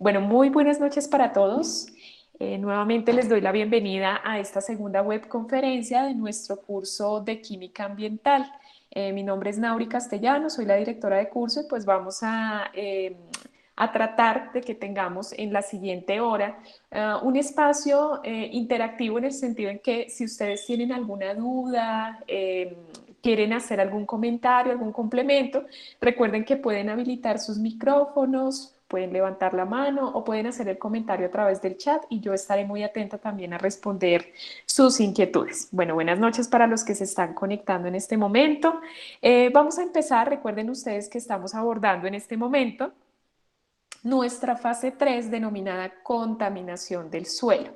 Bueno, muy buenas noches para todos. Nuevamente les doy la bienvenida a esta segunda webconferencia de nuestro curso de Química Ambiental. Mi nombre es Nauri Castellano, soy la directora de curso y pues vamos a tratar de que tengamos en la siguiente hora un espacio interactivo en el sentido en que si ustedes tienen alguna duda, quieren hacer algún comentario, algún complemento, recuerden que pueden habilitar sus micrófonos, pueden levantar la mano o pueden hacer el comentario a través del chat y yo estaré muy atenta también a responder sus inquietudes. Bueno, buenas noches para los que se están conectando en este momento. Vamos a empezar. Recuerden ustedes que estamos abordando en este momento nuestra fase 3 denominada contaminación del suelo.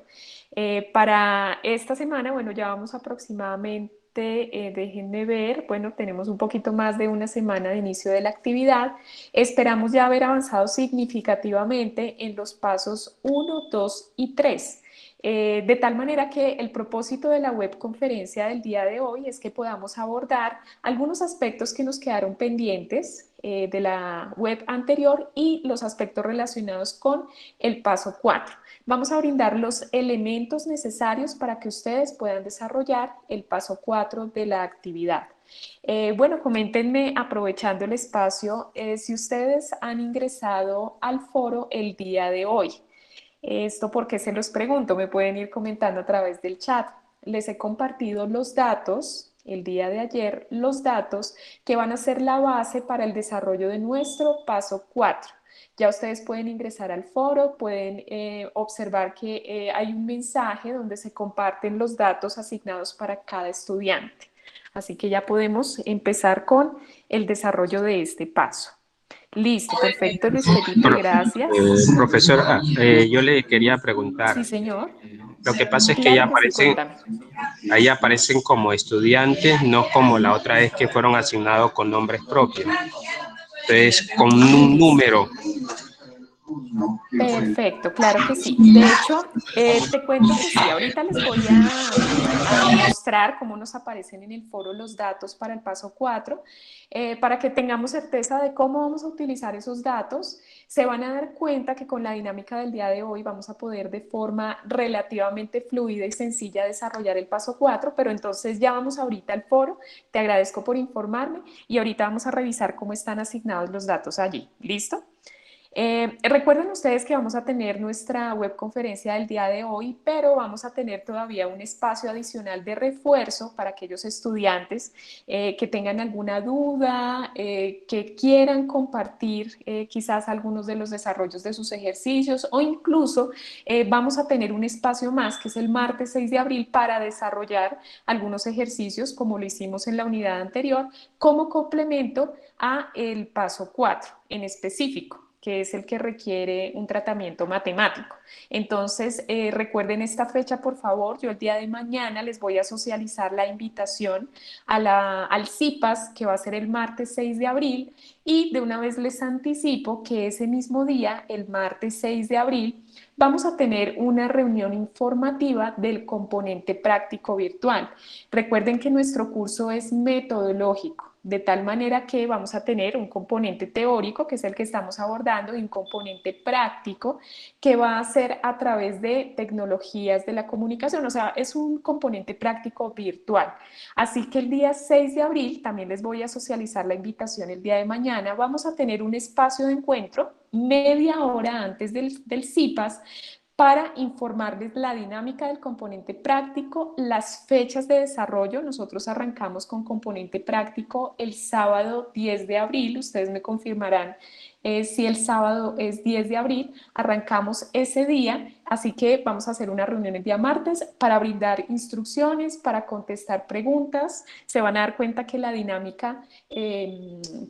Para esta semana, bueno, ya vamos aproximadamente, déjenme ver, bueno, tenemos un poquito más de una semana de inicio de la actividad. Esperamos ya haber avanzado significativamente en los pasos 1, 2 y 3. De tal manera que el propósito de la webconferencia del día de hoy es que podamos abordar algunos aspectos que nos quedaron pendientes de la web anterior y los aspectos relacionados con el paso 4. Vamos a brindar los elementos necesarios para que ustedes puedan desarrollar el paso 4 de la actividad. Bueno, coméntenme aprovechando el espacio si ustedes han ingresado al foro el día de hoy. Esto porque se los pregunto, me pueden ir comentando a través del chat. Les he compartido los datos, el día de ayer, los datos que van a ser la base para el desarrollo de nuestro paso 4. Ya ustedes pueden ingresar al foro, pueden observar que hay un mensaje donde se comparten los datos asignados para cada estudiante. Así que ya podemos empezar con el desarrollo de este paso. Listo, perfecto, Luis Felipe, gracias. Profesora, yo le quería preguntar, Sí, señor. lo que pasa es que Claro que sí, cuéntame. ahí aparecen como estudiantes, no como la otra vez que fueron asignados con nombres propios. Entonces, con un Listo. número. Perfecto, claro que sí. De hecho, te cuento que sí, ahorita les voy a mostrar cómo nos aparecen en el foro los datos para el paso 4, para que tengamos certeza de cómo vamos a utilizar esos datos. Se van a dar cuenta que con la dinámica del día de hoy vamos a poder de forma relativamente fluida y sencilla desarrollar el paso 4, pero entonces ya vamos ahorita al foro. Te agradezco por informarme y ahorita vamos a revisar cómo están asignados los datos allí. ¿Listo? Recuerden ustedes que vamos a tener nuestra webconferencia del día de hoy, pero vamos a tener todavía un espacio adicional de refuerzo para aquellos estudiantes que tengan alguna duda, que quieran compartir quizás algunos de los desarrollos de sus ejercicios o incluso vamos a tener un espacio más que es el martes 6 de abril para desarrollar algunos ejercicios como lo hicimos en la unidad anterior como complemento a el paso 4 en específico, que es el que requiere un tratamiento matemático. Entonces, recuerden esta fecha, por favor. Yo el día de mañana les voy a socializar la invitación al CIPAS, que va a ser el martes 6 de abril, y de una vez les anticipo que ese mismo día, el martes 6 de abril, vamos a tener una reunión informativa del componente práctico virtual. Recuerden que nuestro curso es metodológico, de tal manera que vamos a tener un componente teórico, que es el que estamos abordando, y un componente práctico, que va a ser a través de tecnologías de la comunicación, o sea, es un componente práctico virtual. Así que el día 6 de abril, también les voy a socializar la invitación el día de mañana, vamos a tener un espacio de encuentro media hora antes del CIPAS para informarles la dinámica del componente práctico, las fechas de desarrollo. Nosotros arrancamos con componente práctico el sábado 10 de abril, ustedes me confirmarán si el sábado es 10 de abril, arrancamos ese día, así que vamos a hacer una reunión el día martes para brindar instrucciones, para contestar preguntas. Se van a dar cuenta que la dinámica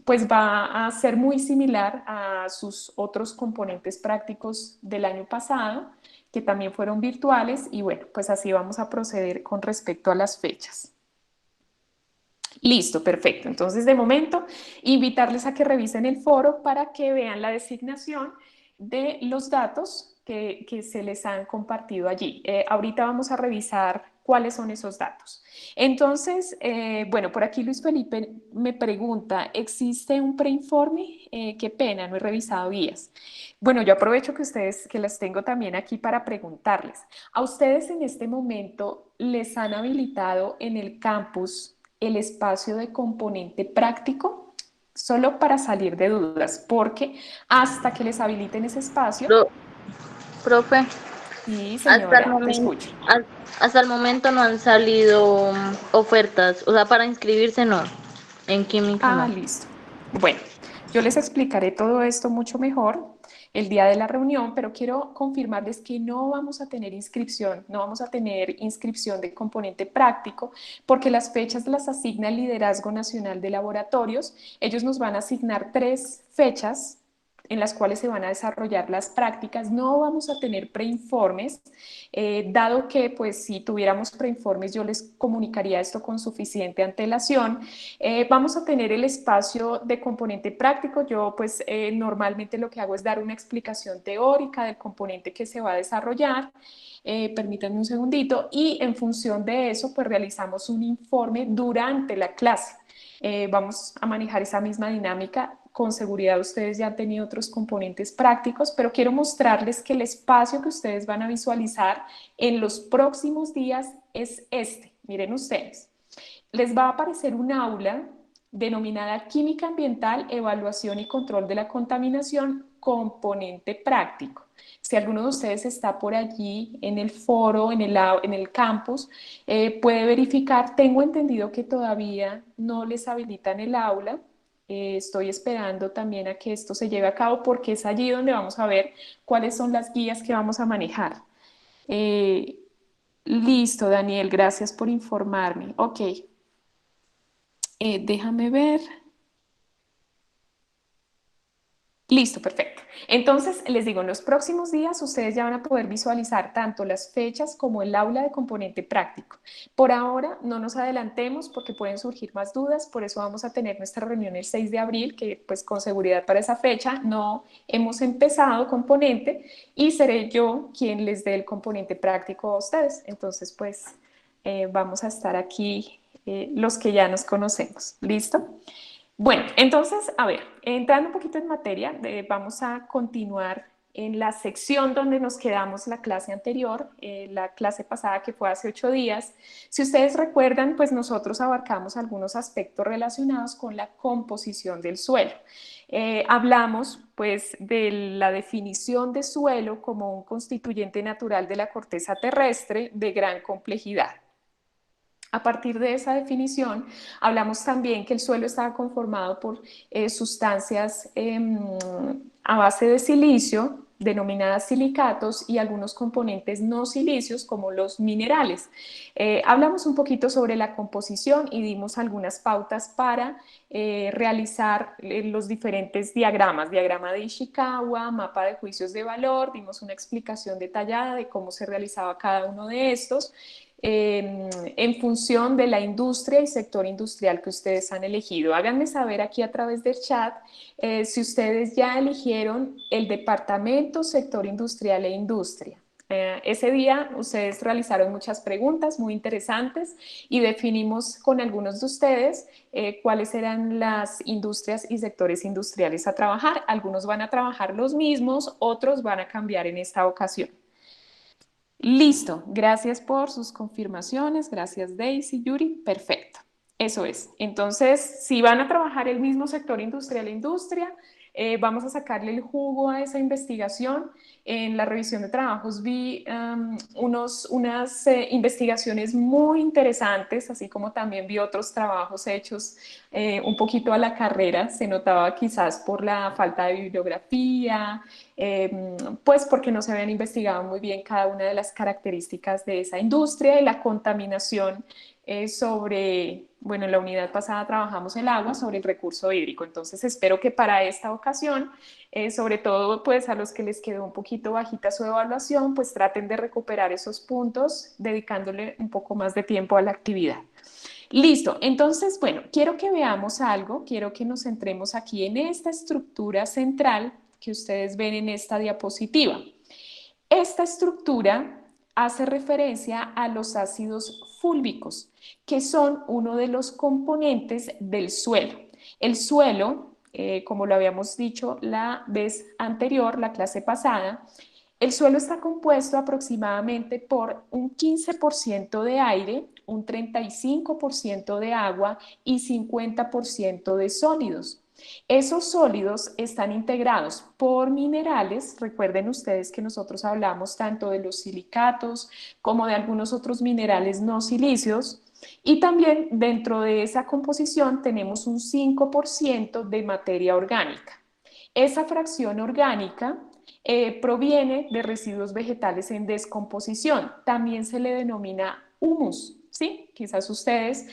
pues va a ser muy similar a sus otros componentes prácticos del año pasado, que también fueron virtuales, y bueno, pues así vamos a proceder con respecto a las fechas. Listo, perfecto. Entonces, de momento, invitarles a que revisen el foro para que vean la designación de los datos que se les han compartido allí. Ahorita vamos a revisar cuáles son esos datos. Entonces, bueno, por aquí Luis Felipe me pregunta, ¿existe un preinforme? Qué pena, no he revisado guías. Bueno, yo aprovecho que ustedes, que las tengo también aquí para preguntarles. ¿A ustedes en este momento les han habilitado en el campus el espacio de componente práctico? Solo para salir de dudas, porque hasta que les habiliten ese espacio, Pro- Profe, sí, hasta el señora, te momento, escucho. hasta el momento no han salido ofertas, o sea, para inscribirse no, en química Ah, no. listo. Bueno, yo les explicaré todo esto mucho mejor el día de la reunión, pero quiero confirmarles que no vamos a tener inscripción, no vamos a tener inscripción de componente práctico, porque las fechas las asigna el Liderazgo Nacional de Laboratorios. Ellos nos van a asignar 3 fechas en las cuales se van a desarrollar las prácticas. No vamos a tener preinformes, dado que pues si tuviéramos preinformes yo les comunicaría esto con suficiente antelación. Vamos a tener el espacio de componente práctico. Yo pues normalmente lo que hago es dar una explicación teórica del componente que se va a desarrollar. Permítanme un segundito y en función de eso pues realizamos un informe durante la clase. Vamos a manejar esa misma dinámica. Con seguridad ustedes ya han tenido otros componentes prácticos, pero quiero mostrarles que el espacio que ustedes van a visualizar en los próximos días es este. Miren ustedes, les va a aparecer un aula denominada Química Ambiental, Evaluación y Control de la Contaminación, componente práctico. Si alguno de ustedes está por allí en el foro, en el campus, puede verificar. Tengo entendido que todavía no les habilitan el aula. Estoy esperando también a que esto se lleve a cabo porque es allí donde vamos a ver cuáles son las guías que vamos a manejar. Eh, Listo, Daniel, gracias por informarme. Ok, déjame ver. Listo, perfecto. Entonces, les digo, en los próximos días ustedes ya van a poder visualizar tanto las fechas como el aula de componente práctico. Por ahora, no nos adelantemos porque pueden surgir más dudas, por eso vamos a tener nuestra reunión el 6 de abril, que pues con seguridad para esa fecha no hemos empezado componente y seré yo quien les dé el componente práctico a ustedes. Entonces, pues vamos a estar aquí los que ya nos conocemos. ¿Listo? Bueno, entonces, a ver, entrando un poquito en materia, vamos a continuar en la sección donde nos quedamos la clase anterior, la clase pasada que fue hace 8 días. Si ustedes recuerdan, pues nosotros abarcamos algunos aspectos relacionados con la composición del suelo. Hablamos pues de la definición de suelo como un constituyente natural de la corteza terrestre de gran complejidad. A partir de esa definición, hablamos también que el suelo estaba conformado por sustancias a base de silicio, denominadas silicatos, y algunos componentes no silicios, como los minerales. Hablamos un poquito sobre la composición y dimos algunas pautas para realizar los diferentes diagramas, diagrama de Ishikawa, mapa de juicios de valor, dimos una explicación detallada de cómo se realizaba cada uno de estos en función de la industria y sector industrial que ustedes han elegido. Háganme saber aquí a través del chat si ustedes ya eligieron el departamento, sector industrial e industria. Ese día ustedes realizaron muchas preguntas muy interesantes y definimos con algunos de ustedes cuáles eran las industrias y sectores industriales a trabajar. Algunos van a trabajar los mismos, otros van a cambiar en esta ocasión. Listo, gracias por sus confirmaciones, gracias Daisy, Yuri, perfecto, eso es. Entonces, si van a trabajar el mismo sector industrial e industria, vamos a sacarle el jugo a esa investigación. En la revisión de trabajos vi unas investigaciones muy interesantes, así como también vi otros trabajos hechos un poquito a la carrera, se notaba quizás por la falta de bibliografía, pues porque no se habían investigado muy bien cada una de las características de esa industria y la contaminación sobre, bueno, en la unidad pasada trabajamos el agua, sobre el recurso hídrico. Entonces espero que para esta ocasión, sobre todo pues a los que les quedó un poquito bajita su evaluación, pues traten de recuperar esos puntos dedicándole un poco más de tiempo a la actividad. Listo, entonces, bueno, quiero que veamos algo, quiero que nos centremos aquí en esta estructura central que ustedes ven en esta diapositiva. Esta estructura hace referencia a los ácidos fúlbicos, que son uno de los componentes del suelo. El suelo, como lo habíamos dicho la vez anterior, la clase pasada, el suelo está compuesto aproximadamente por un 15% de aire, un 35% de agua y 50% de sólidos. Esos sólidos están integrados por minerales. Recuerden ustedes que nosotros hablamos tanto de los silicatos como de algunos otros minerales no silíceos. Y también dentro de esa composición tenemos un 5% de materia orgánica. Esa fracción orgánica proviene de residuos vegetales en descomposición. También se le denomina humus. ¿Sí? Quizás ustedes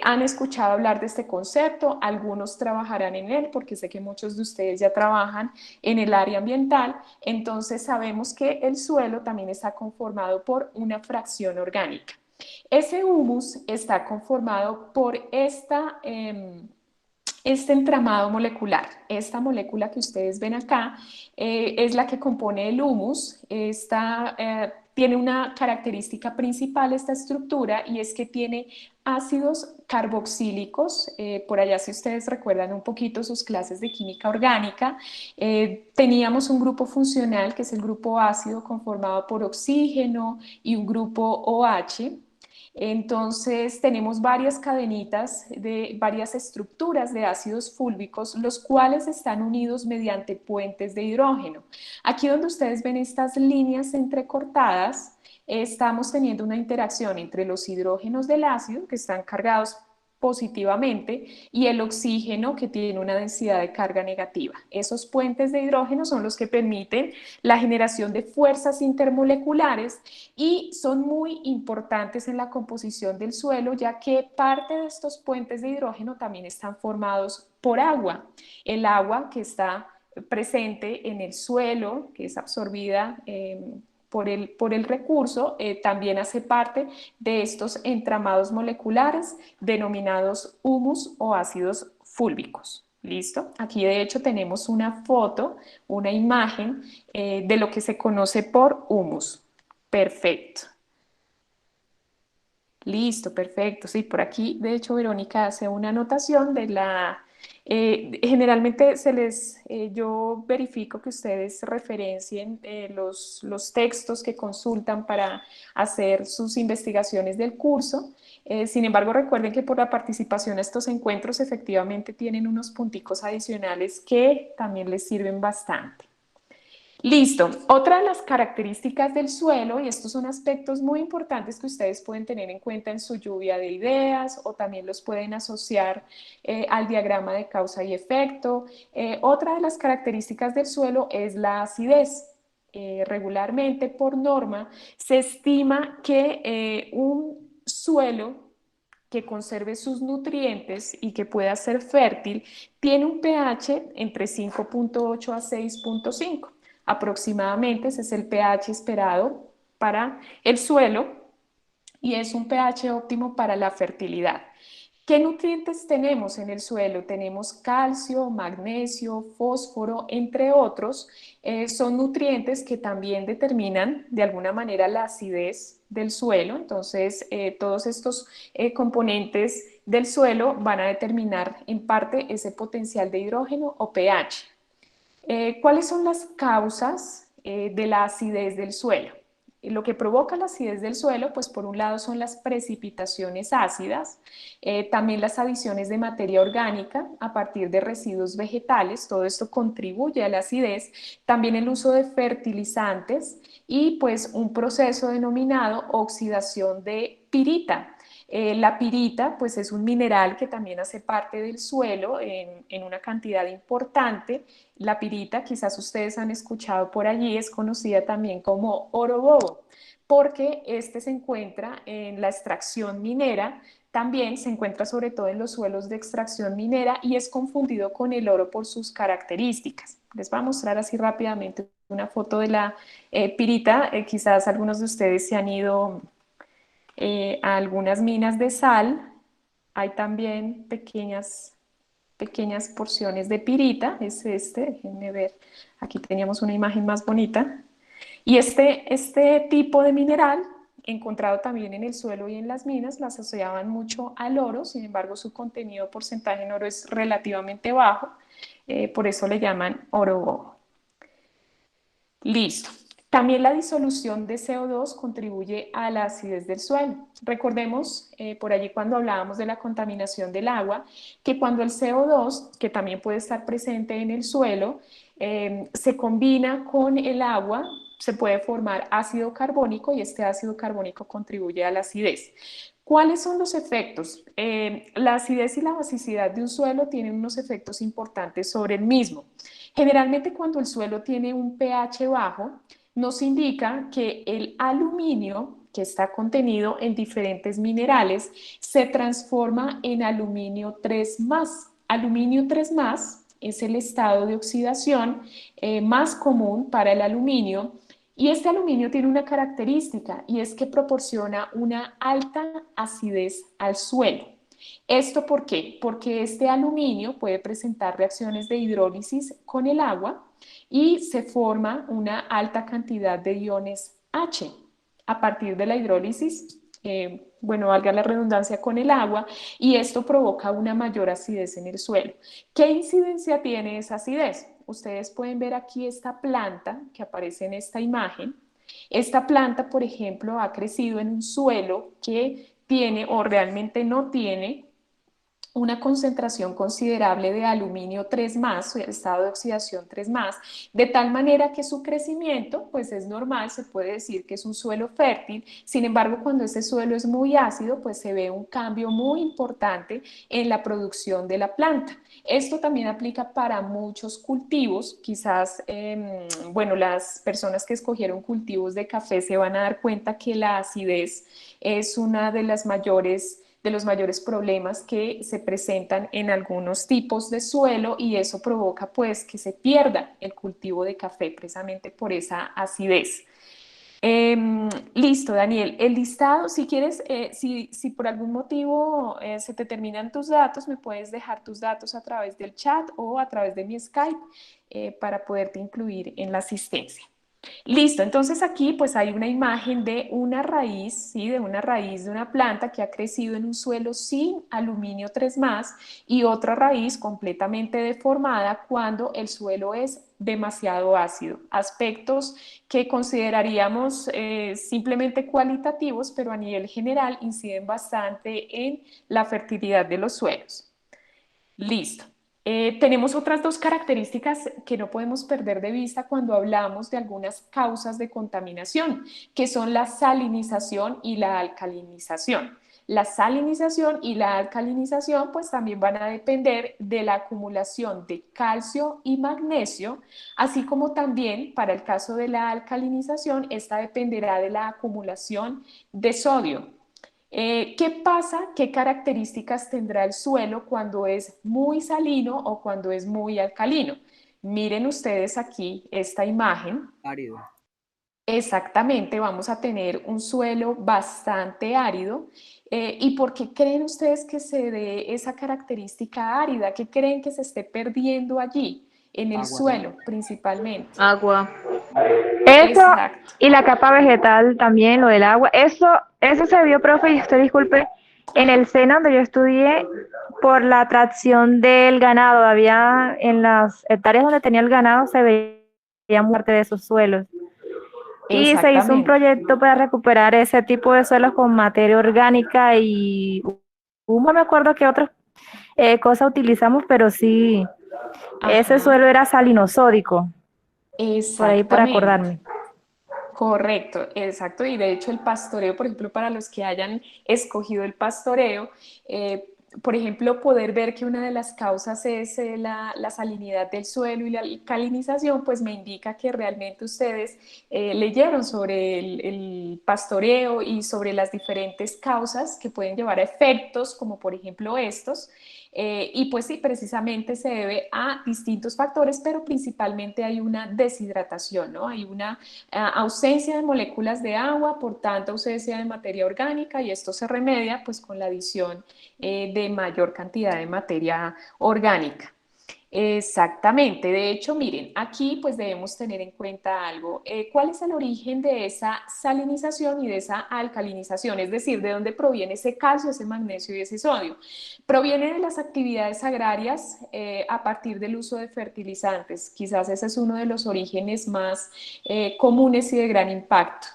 han escuchado hablar de este concepto, algunos trabajarán en él porque sé que muchos de ustedes ya trabajan en el área ambiental, entonces sabemos que el suelo también está conformado por una fracción orgánica. Ese humus está conformado por este entramado molecular. Esta molécula que ustedes ven acá es la que compone el humus. Tiene una característica principal esta estructura y es que tiene ácidos carboxílicos. Por allá, si ustedes recuerdan un poquito sus clases de química orgánica, teníamos un grupo funcional que es el grupo ácido conformado por oxígeno y un grupo OH. Entonces tenemos varias cadenitas de varias estructuras de ácidos fúlbicos, los cuales están unidos mediante puentes de hidrógeno. Aquí donde ustedes ven estas líneas entrecortadas, estamos teniendo una interacción entre los hidrógenos del ácido, que están cargados positivamente, y el oxígeno, que tiene una densidad de carga negativa. Esos puentes de hidrógeno son los que permiten la generación de fuerzas intermoleculares y son muy importantes en la composición del suelo, ya que parte de estos puentes de hidrógeno también están formados por agua. El agua que está presente en el suelo, que es absorbida por el recurso, también hace parte de estos entramados moleculares denominados humus o ácidos fúlbicos. ¿Listo? Aquí de hecho tenemos una foto, una imagen de lo que se conoce por humus. Perfecto. Listo, perfecto. Sí, por aquí, de hecho, Verónica hace una anotación de generalmente yo verifico que ustedes referencien los textos que consultan para hacer sus investigaciones del curso. Sin embargo, recuerden que por la participación a estos encuentros efectivamente tienen unos punticos adicionales que también les sirven bastante. Listo. Otra de las características del suelo, y estos son aspectos muy importantes que ustedes pueden tener en cuenta en su lluvia de ideas o también los pueden asociar al diagrama de causa y efecto. Otra de las características del suelo es la acidez. Regularmente, por norma, se estima que un suelo que conserve sus nutrientes y que pueda ser fértil, tiene un pH entre 5.8 a 6.5. Aproximadamente ese es el pH esperado para el suelo y es un pH óptimo para la fertilidad. ¿Qué nutrientes tenemos en el suelo? Tenemos calcio, magnesio, fósforo, entre otros. Son nutrientes que también determinan de alguna manera la acidez del suelo. Entonces, todos estos componentes del suelo van a determinar en parte ese potencial de hidrógeno o pH. ¿Cuáles son las causas de la acidez del suelo? Lo que provoca la acidez del suelo, pues por un lado son las precipitaciones ácidas, también las adiciones de materia orgánica a partir de residuos vegetales, todo esto contribuye a la acidez, también el uso de fertilizantes y pues un proceso denominado oxidación de pirita. La pirita pues es un mineral que también hace parte del suelo en una cantidad importante. La pirita, quizás ustedes han escuchado por allí, es conocida también como oro bobo, porque este se encuentra en la extracción minera, también se encuentra sobre todo en los suelos de extracción minera y es confundido con el oro por sus características. Les voy a mostrar así rápidamente una foto de la pirita. Quizás algunos de ustedes se han ido a algunas minas de sal. Hay también pequeñas porciones de pirita, es este, déjenme ver, aquí teníamos una imagen más bonita. Y este tipo de mineral, encontrado también en el suelo y en las minas, lo asociaban mucho al oro, sin embargo su contenido porcentaje en oro es relativamente bajo, por eso le llaman oro boho. Listo. También la disolución de CO2 contribuye a la acidez del suelo. Recordemos por allí cuando hablábamos de la contaminación del agua, que cuando el CO2, que también puede estar presente en el suelo, se combina con el agua, se puede formar ácido carbónico y este ácido carbónico contribuye a la acidez. ¿Cuáles son los efectos? La acidez y la basicidad de un suelo tienen unos efectos importantes sobre el mismo. Generalmente cuando el suelo tiene un pH bajo, nos indica que el aluminio que está contenido en diferentes minerales se transforma en aluminio 3 más. Aluminio 3 más es el estado de oxidación más común para el aluminio y este aluminio tiene una característica y es que proporciona una alta acidez al suelo. ¿Esto por qué? Porque este aluminio puede presentar reacciones de hidrólisis con el agua y se forma una alta cantidad de iones H a partir de la hidrólisis, bueno, valga la redundancia, con el agua, y esto provoca una mayor acidez en el suelo. ¿Qué incidencia tiene esa acidez? Ustedes pueden ver aquí esta planta que aparece en esta imagen. Esta planta, por ejemplo, ha crecido en un suelo que tiene o realmente no tiene una concentración considerable de aluminio 3 más, o estado de oxidación 3 más, de tal manera que su crecimiento pues es normal, se puede decir que es un suelo fértil. Sin embargo, cuando ese suelo es muy ácido, pues se ve un cambio muy importante en la producción de la planta. Esto también aplica para muchos cultivos, quizás, bueno, las personas que escogieron cultivos de café se van a dar cuenta que la acidez es una de los mayores problemas que se presentan en algunos tipos de suelo y eso provoca pues que se pierda el cultivo de café precisamente por esa acidez. Listo, Daniel. El listado, si quieres, si por algún motivo se te terminan tus datos, me puedes dejar tus datos a través del chat o a través de mi Skype para poderte incluir en la asistencia. Listo, entonces aquí pues hay una imagen de una raíz, ¿sí? De una raíz de una planta que ha crecido en un suelo sin aluminio 3 más y otra raíz completamente deformada cuando el suelo es demasiado ácido. Aspectos que consideraríamos simplemente cualitativos, pero a nivel general inciden bastante en la fertilidad de los suelos. Listo. Tenemos otras dos características que no podemos perder de vista cuando hablamos de algunas causas de contaminación, que son la salinización y la alcalinización. La salinización y la alcalinización pues también van a depender de la acumulación de calcio y magnesio, así como también para el caso de la alcalinización, esta dependerá de la acumulación de sodio. ¿Qué pasa? ¿Qué características tendrá el suelo cuando es muy salino o cuando es muy alcalino? Miren ustedes aquí esta imagen. Árido. Exactamente, vamos a tener un suelo bastante árido. ¿Y por qué creen ustedes que se dé esa característica árida? ¿Qué creen que se esté perdiendo allí, en el Agua. suelo principalmente? Agua. Eso Exacto. y la capa vegetal también, lo del agua, eso se vio, profe, y usted disculpe, en el SENA donde yo estudié por la atracción del ganado. Había en las hectáreas donde tenía el ganado se veía muerte de esos suelos. Y se hizo un Exactamente. proyecto para recuperar ese tipo de suelos con materia orgánica y no me acuerdo qué otras cosas utilizamos, pero sí, ese Ajá. suelo era salinosódico, por ahí por Exactamente. acordarme. Correcto, exacto. Y de hecho el pastoreo, por ejemplo, para los que hayan escogido el pastoreo, por ejemplo, poder ver que una de las causas es la salinidad del suelo y la alcalinización, pues me indica que realmente ustedes leyeron sobre el pastoreo y sobre las diferentes causas que pueden llevar a efectos, como por ejemplo estos. Y pues sí, precisamente se debe a distintos factores, pero principalmente hay una deshidratación, ¿no? Hay una ausencia de moléculas de agua, por tanto ausencia de materia orgánica y esto se remedia pues con la adición de mayor cantidad de materia orgánica. Exactamente. De hecho, miren, aquí pues debemos tener en cuenta algo. ¿Cuál es el origen de esa salinización y de esa alcalinización? Es decir, ¿de dónde proviene ese calcio, ese magnesio y ese sodio? Proviene de las actividades agrarias a partir del uso de fertilizantes. Quizás ese es uno de los orígenes más comunes y de gran impacto.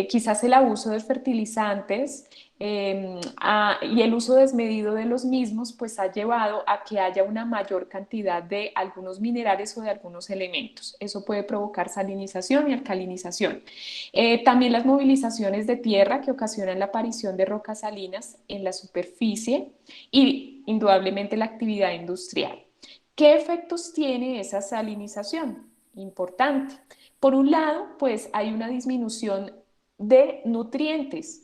Quizás el abuso de fertilizantes y el uso desmedido de los mismos pues ha llevado a que haya una mayor cantidad de algunos minerales o de algunos elementos. Eso puede provocar salinización y alcalinización. También las movilizaciones de tierra que ocasionan la aparición de rocas salinas en la superficie y indudablemente la actividad industrial. ¿Qué efectos tiene esa salinización? Importante. Por un lado, pues hay una disminución de nutrientes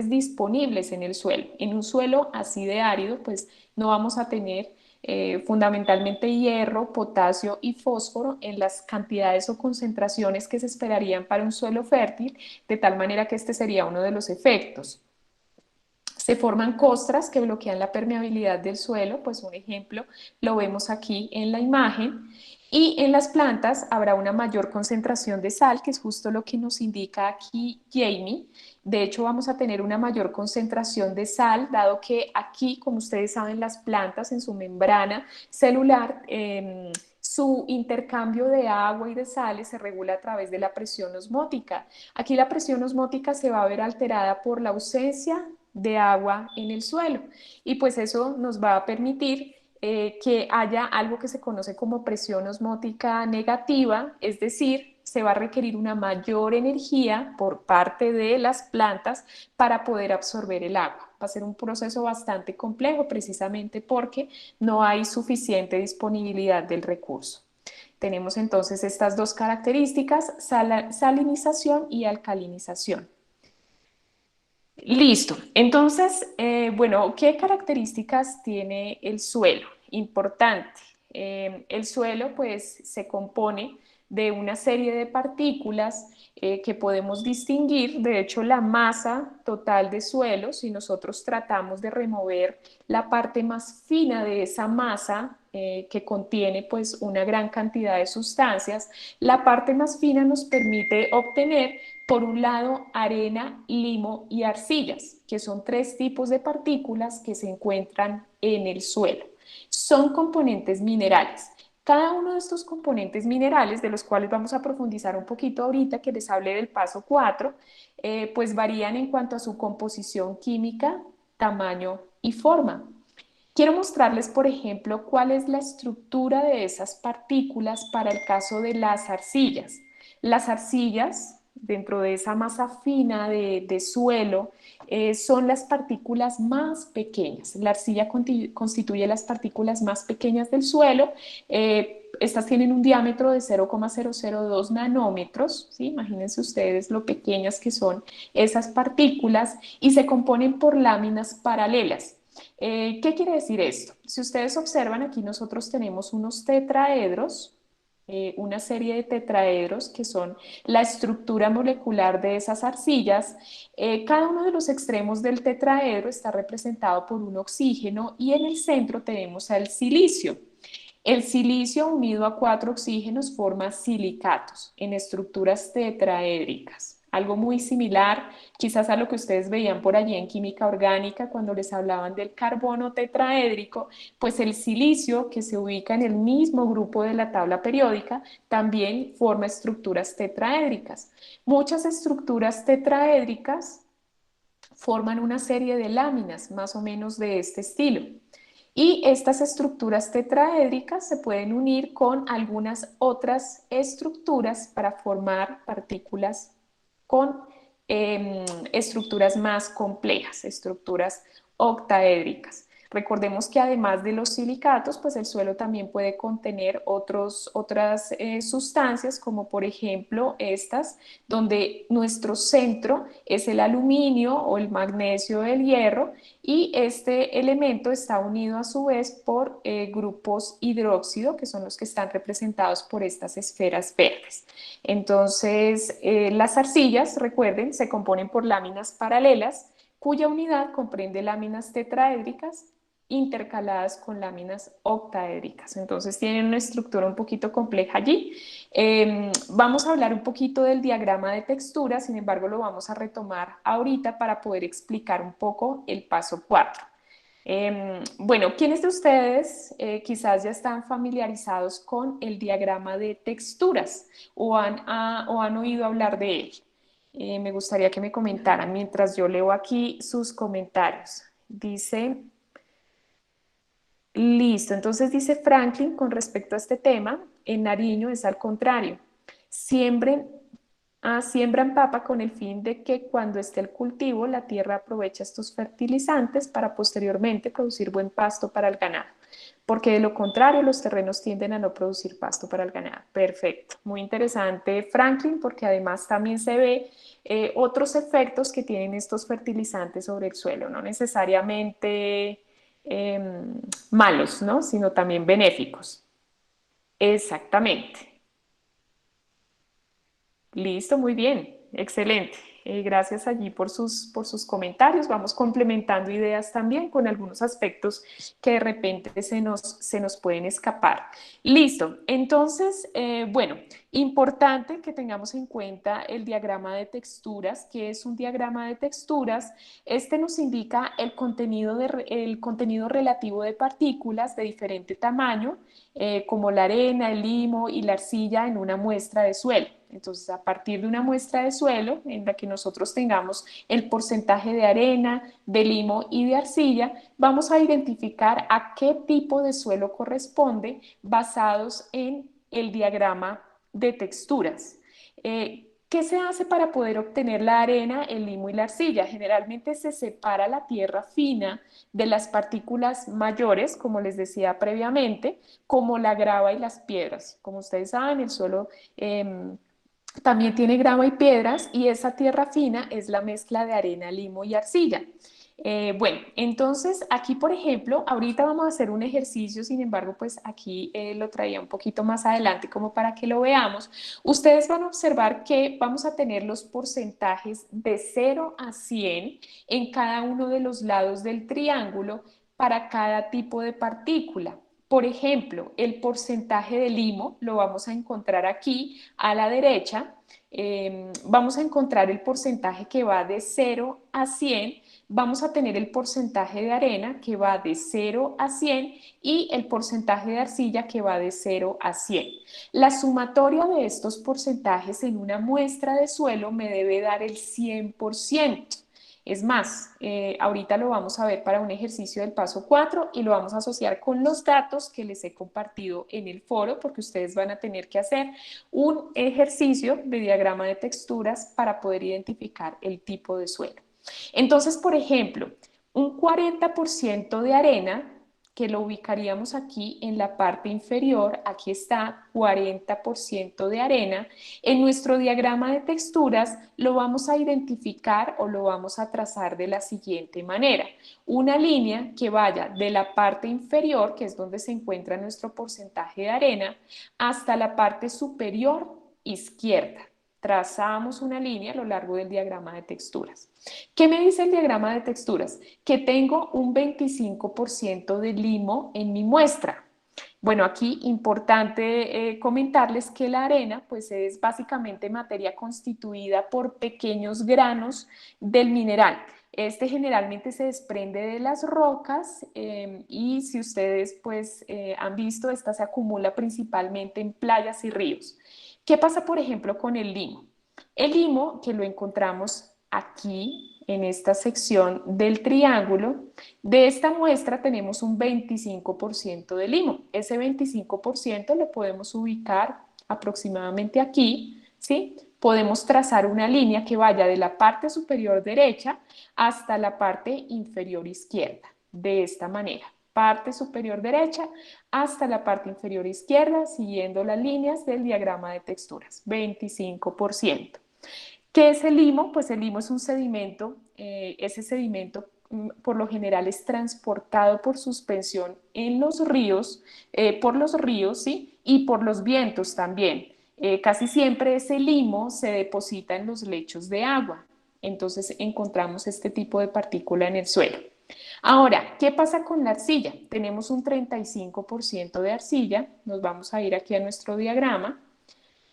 disponibles en el suelo. En un suelo así de árido, pues no vamos a tener fundamentalmente hierro, potasio y fósforo en las cantidades o concentraciones que se esperarían para un suelo fértil, de tal manera que este sería uno de los efectos. Se forman costras que bloquean la permeabilidad del suelo, pues un ejemplo lo vemos aquí en la imagen. Y en las plantas habrá una mayor concentración de sal, que es justo lo que nos indica aquí Jamie. De hecho, vamos a tener una mayor concentración de sal, dado que aquí, como ustedes saben, las plantas en su membrana celular, su intercambio de agua y de sales se regula a través de la presión osmótica. Aquí la presión osmótica se va a ver alterada por la ausencia de agua en el suelo y pues eso nos va a permitir que haya algo que se conoce como presión osmótica negativa, es decir, se va a requerir una mayor energía por parte de las plantas para poder absorber el agua. Va a ser un proceso bastante complejo precisamente porque no hay suficiente disponibilidad del recurso. Tenemos entonces estas dos características, salinización y alcalinización. Listo. Entonces, bueno, ¿qué características tiene el suelo? Importante. El suelo, pues, se compone de una serie de partículas que podemos distinguir. De hecho, la masa total de suelo, si nosotros tratamos de remover la parte más fina de esa masa, que contiene pues una gran cantidad de sustancias, la parte más fina nos permite obtener por un lado, arena, limo y arcillas, que son tres tipos de partículas que se encuentran en el suelo. Son componentes minerales. Cada uno de estos componentes minerales, de los cuales vamos a profundizar un poquito ahorita, que les hablé del paso 4, pues varían en cuanto a su composición química, tamaño y forma. Quiero mostrarles, por ejemplo, cuál es la estructura de esas partículas para el caso de las arcillas. Las arcillas, dentro de esa masa fina de suelo, son las partículas más pequeñas. La arcilla constituye las partículas más pequeñas del suelo. Estas tienen un diámetro de 0,002 nanómetros, ¿sí? Imagínense ustedes lo pequeñas que son esas partículas y se componen por láminas paralelas. ¿Qué quiere decir esto? Si ustedes observan, aquí nosotros tenemos unos tetraedros, una serie de tetraedros que son la estructura molecular de esas arcillas. Cada uno de los extremos del tetraedro está representado por un oxígeno y en el centro tenemos al silicio. El silicio unido a 4 oxígenos forma silicatos en estructuras tetraédricas. Algo muy similar quizás a lo que ustedes veían por allí en química orgánica cuando les hablaban del carbono tetraédrico, pues el silicio que se ubica en el mismo grupo de la tabla periódica también forma estructuras tetraédricas. Muchas estructuras tetraédricas forman una serie de láminas más o menos de este estilo. Y estas estructuras tetraédricas se pueden unir con algunas otras estructuras para formar partículas con estructuras más complejas, estructuras octaédricas. Recordemos que además de los silicatos, pues el suelo también puede contener otras sustancias, como por ejemplo estas, donde nuestro centro es el aluminio o el magnesio o el hierro, y este elemento está unido a su vez por grupos hidróxido, que son los que están representados por estas esferas verdes. Entonces, las arcillas, recuerden, se componen por láminas paralelas, cuya unidad comprende láminas tetraédricas intercaladas con láminas octaédricas. Entonces tienen una estructura un poquito compleja allí. Vamos a hablar un poquito del diagrama de textura, sin embargo lo vamos a retomar ahorita para poder explicar un poco el paso 4. Bueno, ¿quiénes de ustedes quizás ya están familiarizados con el diagrama de texturas o han oído hablar de él? Me gustaría que me comentaran mientras yo leo aquí sus comentarios. Dice, listo, entonces dice Franklin con respecto a este tema, en Nariño es al contrario. Siembren siembran papa con el fin de que cuando esté el cultivo, la tierra aproveche estos fertilizantes para posteriormente producir buen pasto para el ganado, porque de lo contrario los terrenos tienden a no producir pasto para el ganado. Perfecto, muy interesante Franklin, porque además también se ve otros efectos que tienen estos fertilizantes sobre el suelo, no necesariamente malos, ¿no? Sino también benéficos. Exactamente. Listo, muy bien, excelente. Gracias allí por sus comentarios. Vamos complementando ideas también con algunos aspectos que de repente se nos pueden escapar. Listo, entonces, bueno, importante que tengamos en cuenta el diagrama de texturas. ¿Qué es un diagrama de texturas? Este nos indica el contenido relativo de partículas de diferente tamaño, como la arena, el limo y la arcilla en una muestra de suelo. Entonces, a partir de una muestra de suelo en la que nosotros tengamos el porcentaje de arena, de limo y de arcilla, vamos a identificar a qué tipo de suelo corresponde basados en el diagrama de texturas. ¿Qué se hace para poder obtener la arena, el limo y la arcilla? Generalmente se separa la tierra fina de las partículas mayores, como les decía previamente, como la grava y las piedras. Como ustedes saben, el suelo también tiene grava y piedras y esa tierra fina es la mezcla de arena, limo y arcilla. Bueno, entonces aquí, por ejemplo, ahorita vamos a hacer un ejercicio, sin embargo, pues aquí lo traía un poquito más adelante como para que lo veamos. Ustedes van a observar que vamos a tener los porcentajes de 0 a 100 en cada uno de los lados del triángulo para cada tipo de partícula. Por ejemplo, el porcentaje de limo lo vamos a encontrar aquí a la derecha. Vamos a encontrar el porcentaje que va de 0 a 100. Vamos a tener el porcentaje de arena que va de 0 a 100 y el porcentaje de arcilla que va de 0 a 100. La sumatoria de estos porcentajes en una muestra de suelo me debe dar el 100%. Es más, ahorita lo vamos a ver para un ejercicio del paso 4 y lo vamos a asociar con los datos que les he compartido en el foro, porque ustedes van a tener que hacer un ejercicio de diagrama de texturas para poder identificar el tipo de suelo. Entonces, por ejemplo, un 40% de arena, que lo ubicaríamos aquí en la parte inferior, aquí está 40% de arena, en nuestro diagrama de texturas lo vamos a identificar o lo vamos a trazar de la siguiente manera. Una línea que vaya de la parte inferior, que es donde se encuentra nuestro porcentaje de arena, hasta la parte superior izquierda. Trazamos una línea a lo largo del diagrama de texturas. ¿Qué me dice el diagrama de texturas? Que tengo un 25% de limo en mi muestra. Bueno, aquí importante comentarles que la arena pues es básicamente materia constituida por pequeños granos del mineral. Este generalmente se desprende de las rocas y si ustedes pues han visto, esta se acumula principalmente en playas y ríos. ¿Qué pasa, por ejemplo, con el limo? El limo, que lo encontramos aquí en esta sección del triángulo, de esta muestra tenemos un 25% de limo. Ese 25% lo podemos ubicar aproximadamente aquí, ¿sí? Podemos trazar una línea que vaya de la parte superior derecha hasta la parte inferior izquierda, de esta manera. Parte superior derecha hasta la parte inferior izquierda, siguiendo las líneas del diagrama de texturas, 25%. ¿Qué es el limo? Pues el limo es un sedimento, ese sedimento por lo general es transportado por suspensión en los ríos, por los ríos, ¿sí? Y por los vientos también. Casi siempre ese limo se deposita en los lechos de agua, entonces encontramos este tipo de partícula en el suelo. Ahora, ¿qué pasa con la arcilla? Tenemos un 35% de arcilla, nos vamos a ir aquí a nuestro diagrama.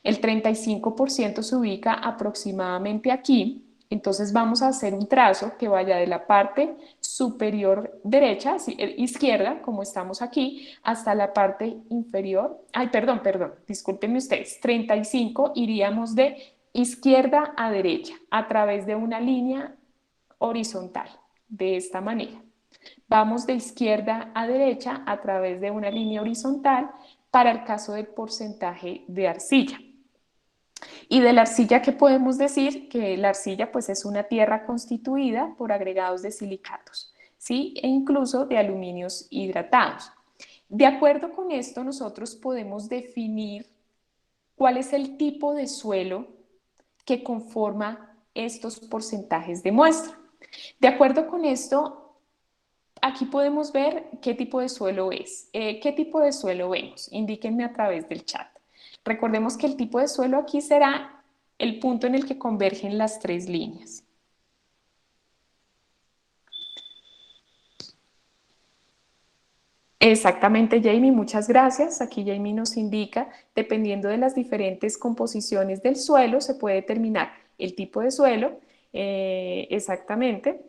El 35% se ubica aproximadamente aquí, entonces vamos a hacer un trazo que vaya de la parte superior derecha, izquierda, como estamos aquí, hasta la parte inferior. Ay, perdón, discúlpenme ustedes. 35 iríamos de izquierda a derecha a través de una línea horizontal, de esta manera. Vamos de izquierda a derecha a través de una línea horizontal para el caso del porcentaje de arcilla. Y de la arcilla, ¿qué podemos decir? Que la arcilla pues es una tierra constituida por agregados de silicatos, ¿sí? E incluso de aluminios hidratados. De acuerdo con esto, nosotros podemos definir cuál es el tipo de suelo que conforma estos porcentajes de muestra. De acuerdo con esto, aquí podemos ver qué tipo de suelo es. ¿Qué tipo de suelo vemos? Indíquenme a través del chat. Recordemos que el tipo de suelo aquí será el punto en el que convergen las tres líneas. Exactamente, Jamie, muchas gracias. Aquí Jamie nos indica, dependiendo de las diferentes composiciones del suelo, se puede determinar el tipo de suelo, exactamente.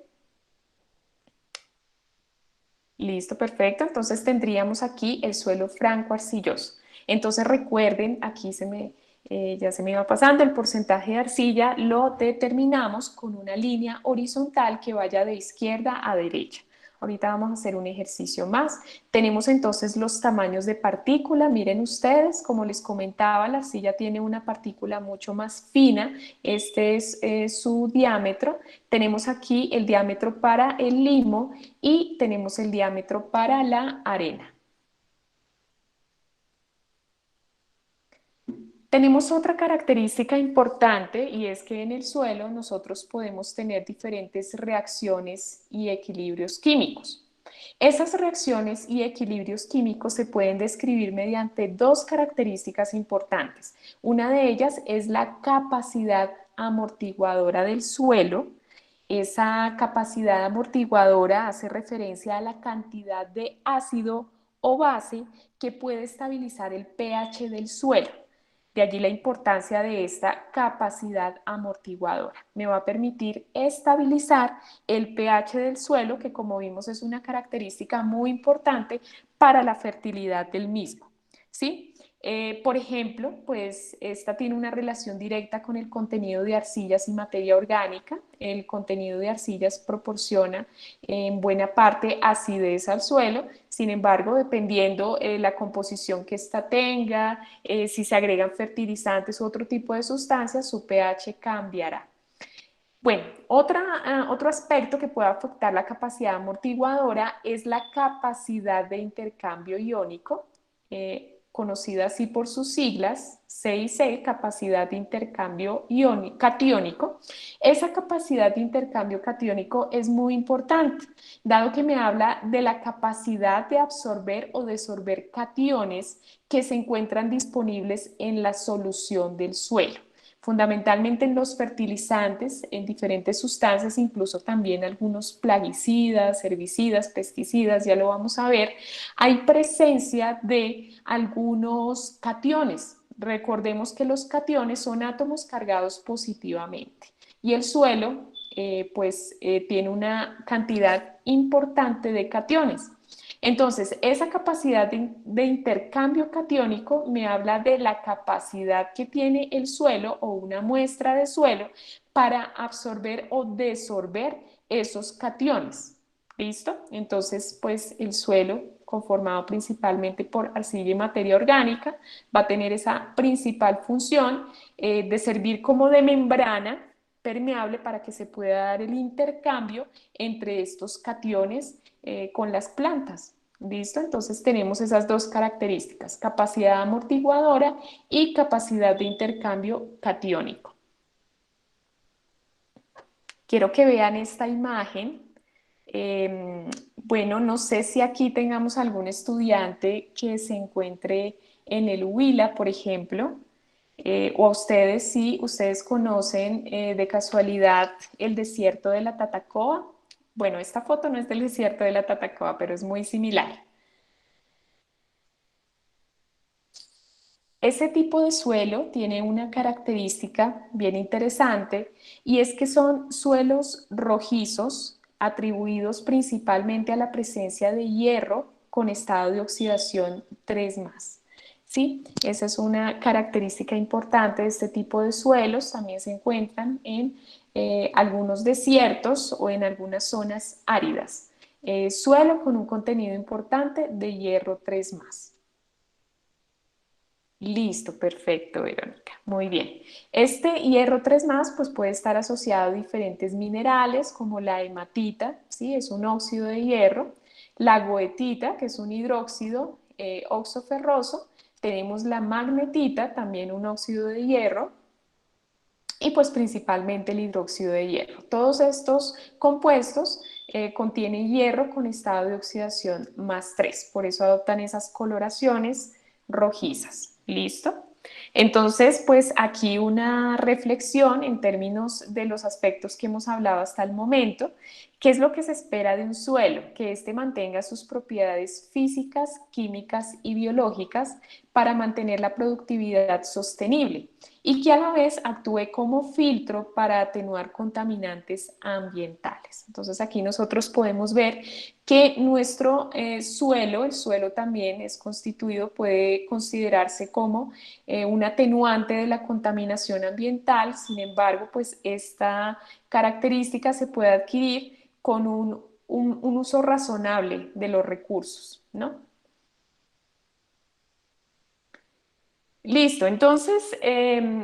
Listo, perfecto. Entonces tendríamos aquí el suelo franco arcilloso. Entonces recuerden, aquí ya se me iba pasando, el porcentaje de arcilla lo determinamos con una línea horizontal que vaya de izquierda a derecha. Ahorita vamos a hacer un ejercicio más. Tenemos entonces los tamaños de partícula. Miren ustedes, como les comentaba, la arcilla tiene una partícula mucho más fina. Este es su diámetro. Tenemos aquí el diámetro para el limo y tenemos el diámetro para la arena. Tenemos otra característica importante y es que en el suelo nosotros podemos tener diferentes reacciones y equilibrios químicos. Esas reacciones y equilibrios químicos se pueden describir mediante dos características importantes. Una de ellas es la capacidad amortiguadora del suelo. Esa capacidad amortiguadora hace referencia a la cantidad de ácido o base que puede estabilizar el pH del suelo. De allí la importancia de esta capacidad amortiguadora. Me va a permitir estabilizar el pH del suelo, que como vimos es una característica muy importante para la fertilidad del mismo. ¿Sí? Por ejemplo, pues esta tiene una relación directa con el contenido de arcillas y materia orgánica. El contenido de arcillas proporciona en buena parte acidez al suelo. Sin embargo, dependiendo la composición que ésta tenga, si se agregan fertilizantes u otro tipo de sustancias, su pH cambiará. Bueno, otro aspecto que puede afectar la capacidad amortiguadora es la capacidad de intercambio iónico, conocida así por sus siglas, CIC, capacidad de intercambio catiónico. Esa capacidad de intercambio catiónico es muy importante, dado que me habla de la capacidad de absorber o desorber cationes que se encuentran disponibles en la solución del suelo. Fundamentalmente en los fertilizantes, en diferentes sustancias, incluso también algunos plaguicidas, herbicidas, pesticidas, ya lo vamos a ver, hay presencia de algunos cationes. Recordemos que los cationes son átomos cargados positivamente y el suelo tiene una cantidad importante de cationes. Entonces, esa capacidad de intercambio catiónico me habla de la capacidad que tiene el suelo o una muestra de suelo para absorber o desorber esos cationes. ¿Listo? Entonces, pues el suelo, conformado principalmente por arcilla y materia orgánica, va a tener esa principal función de servir como de membrana permeable para que se pueda dar el intercambio entre estos cationes con las plantas. ¿Listo? Entonces tenemos esas dos características, capacidad amortiguadora y capacidad de intercambio catiónico. Quiero que vean esta imagen. Bueno, no sé si aquí tengamos algún estudiante que se encuentre en el Huila, por ejemplo, o a ustedes, si ustedes conocen de casualidad el desierto de la Tatacoa. Bueno, esta foto no es del desierto de la Tatacoa, pero es muy similar. Ese tipo de suelo tiene una característica bien interesante y es que son suelos rojizos atribuidos principalmente a la presencia de hierro con estado de oxidación 3+. ¿Sí? Esa es una característica importante de este tipo de suelos. También se encuentran en algunos desiertos o en algunas zonas áridas. Suelo con un contenido importante de hierro 3+. Listo, perfecto, Verónica. Muy bien. Este hierro 3+, pues puede estar asociado a diferentes minerales como la hematita, ¿sí? Es un óxido de hierro, la goetita, que es un hidróxido oxoferroso, tenemos la magnetita, también un óxido de hierro, y pues principalmente el hidróxido de hierro. Todos estos compuestos contienen hierro con estado de oxidación +3, por eso adoptan esas coloraciones rojizas. ¿Listo? Entonces, pues aquí una reflexión en términos de los aspectos que hemos hablado hasta el momento. ¿Qué es lo que se espera de un suelo? Que éste mantenga sus propiedades físicas, químicas y biológicas para mantener la productividad sostenible y que a la vez actúe como filtro para atenuar contaminantes ambientales. Entonces aquí nosotros podemos ver que nuestro suelo, el suelo también es constituido, puede considerarse como un atenuante de la contaminación ambiental. Sin embargo, pues esta característica se puede adquirir con un uso razonable de los recursos, ¿no? Listo, entonces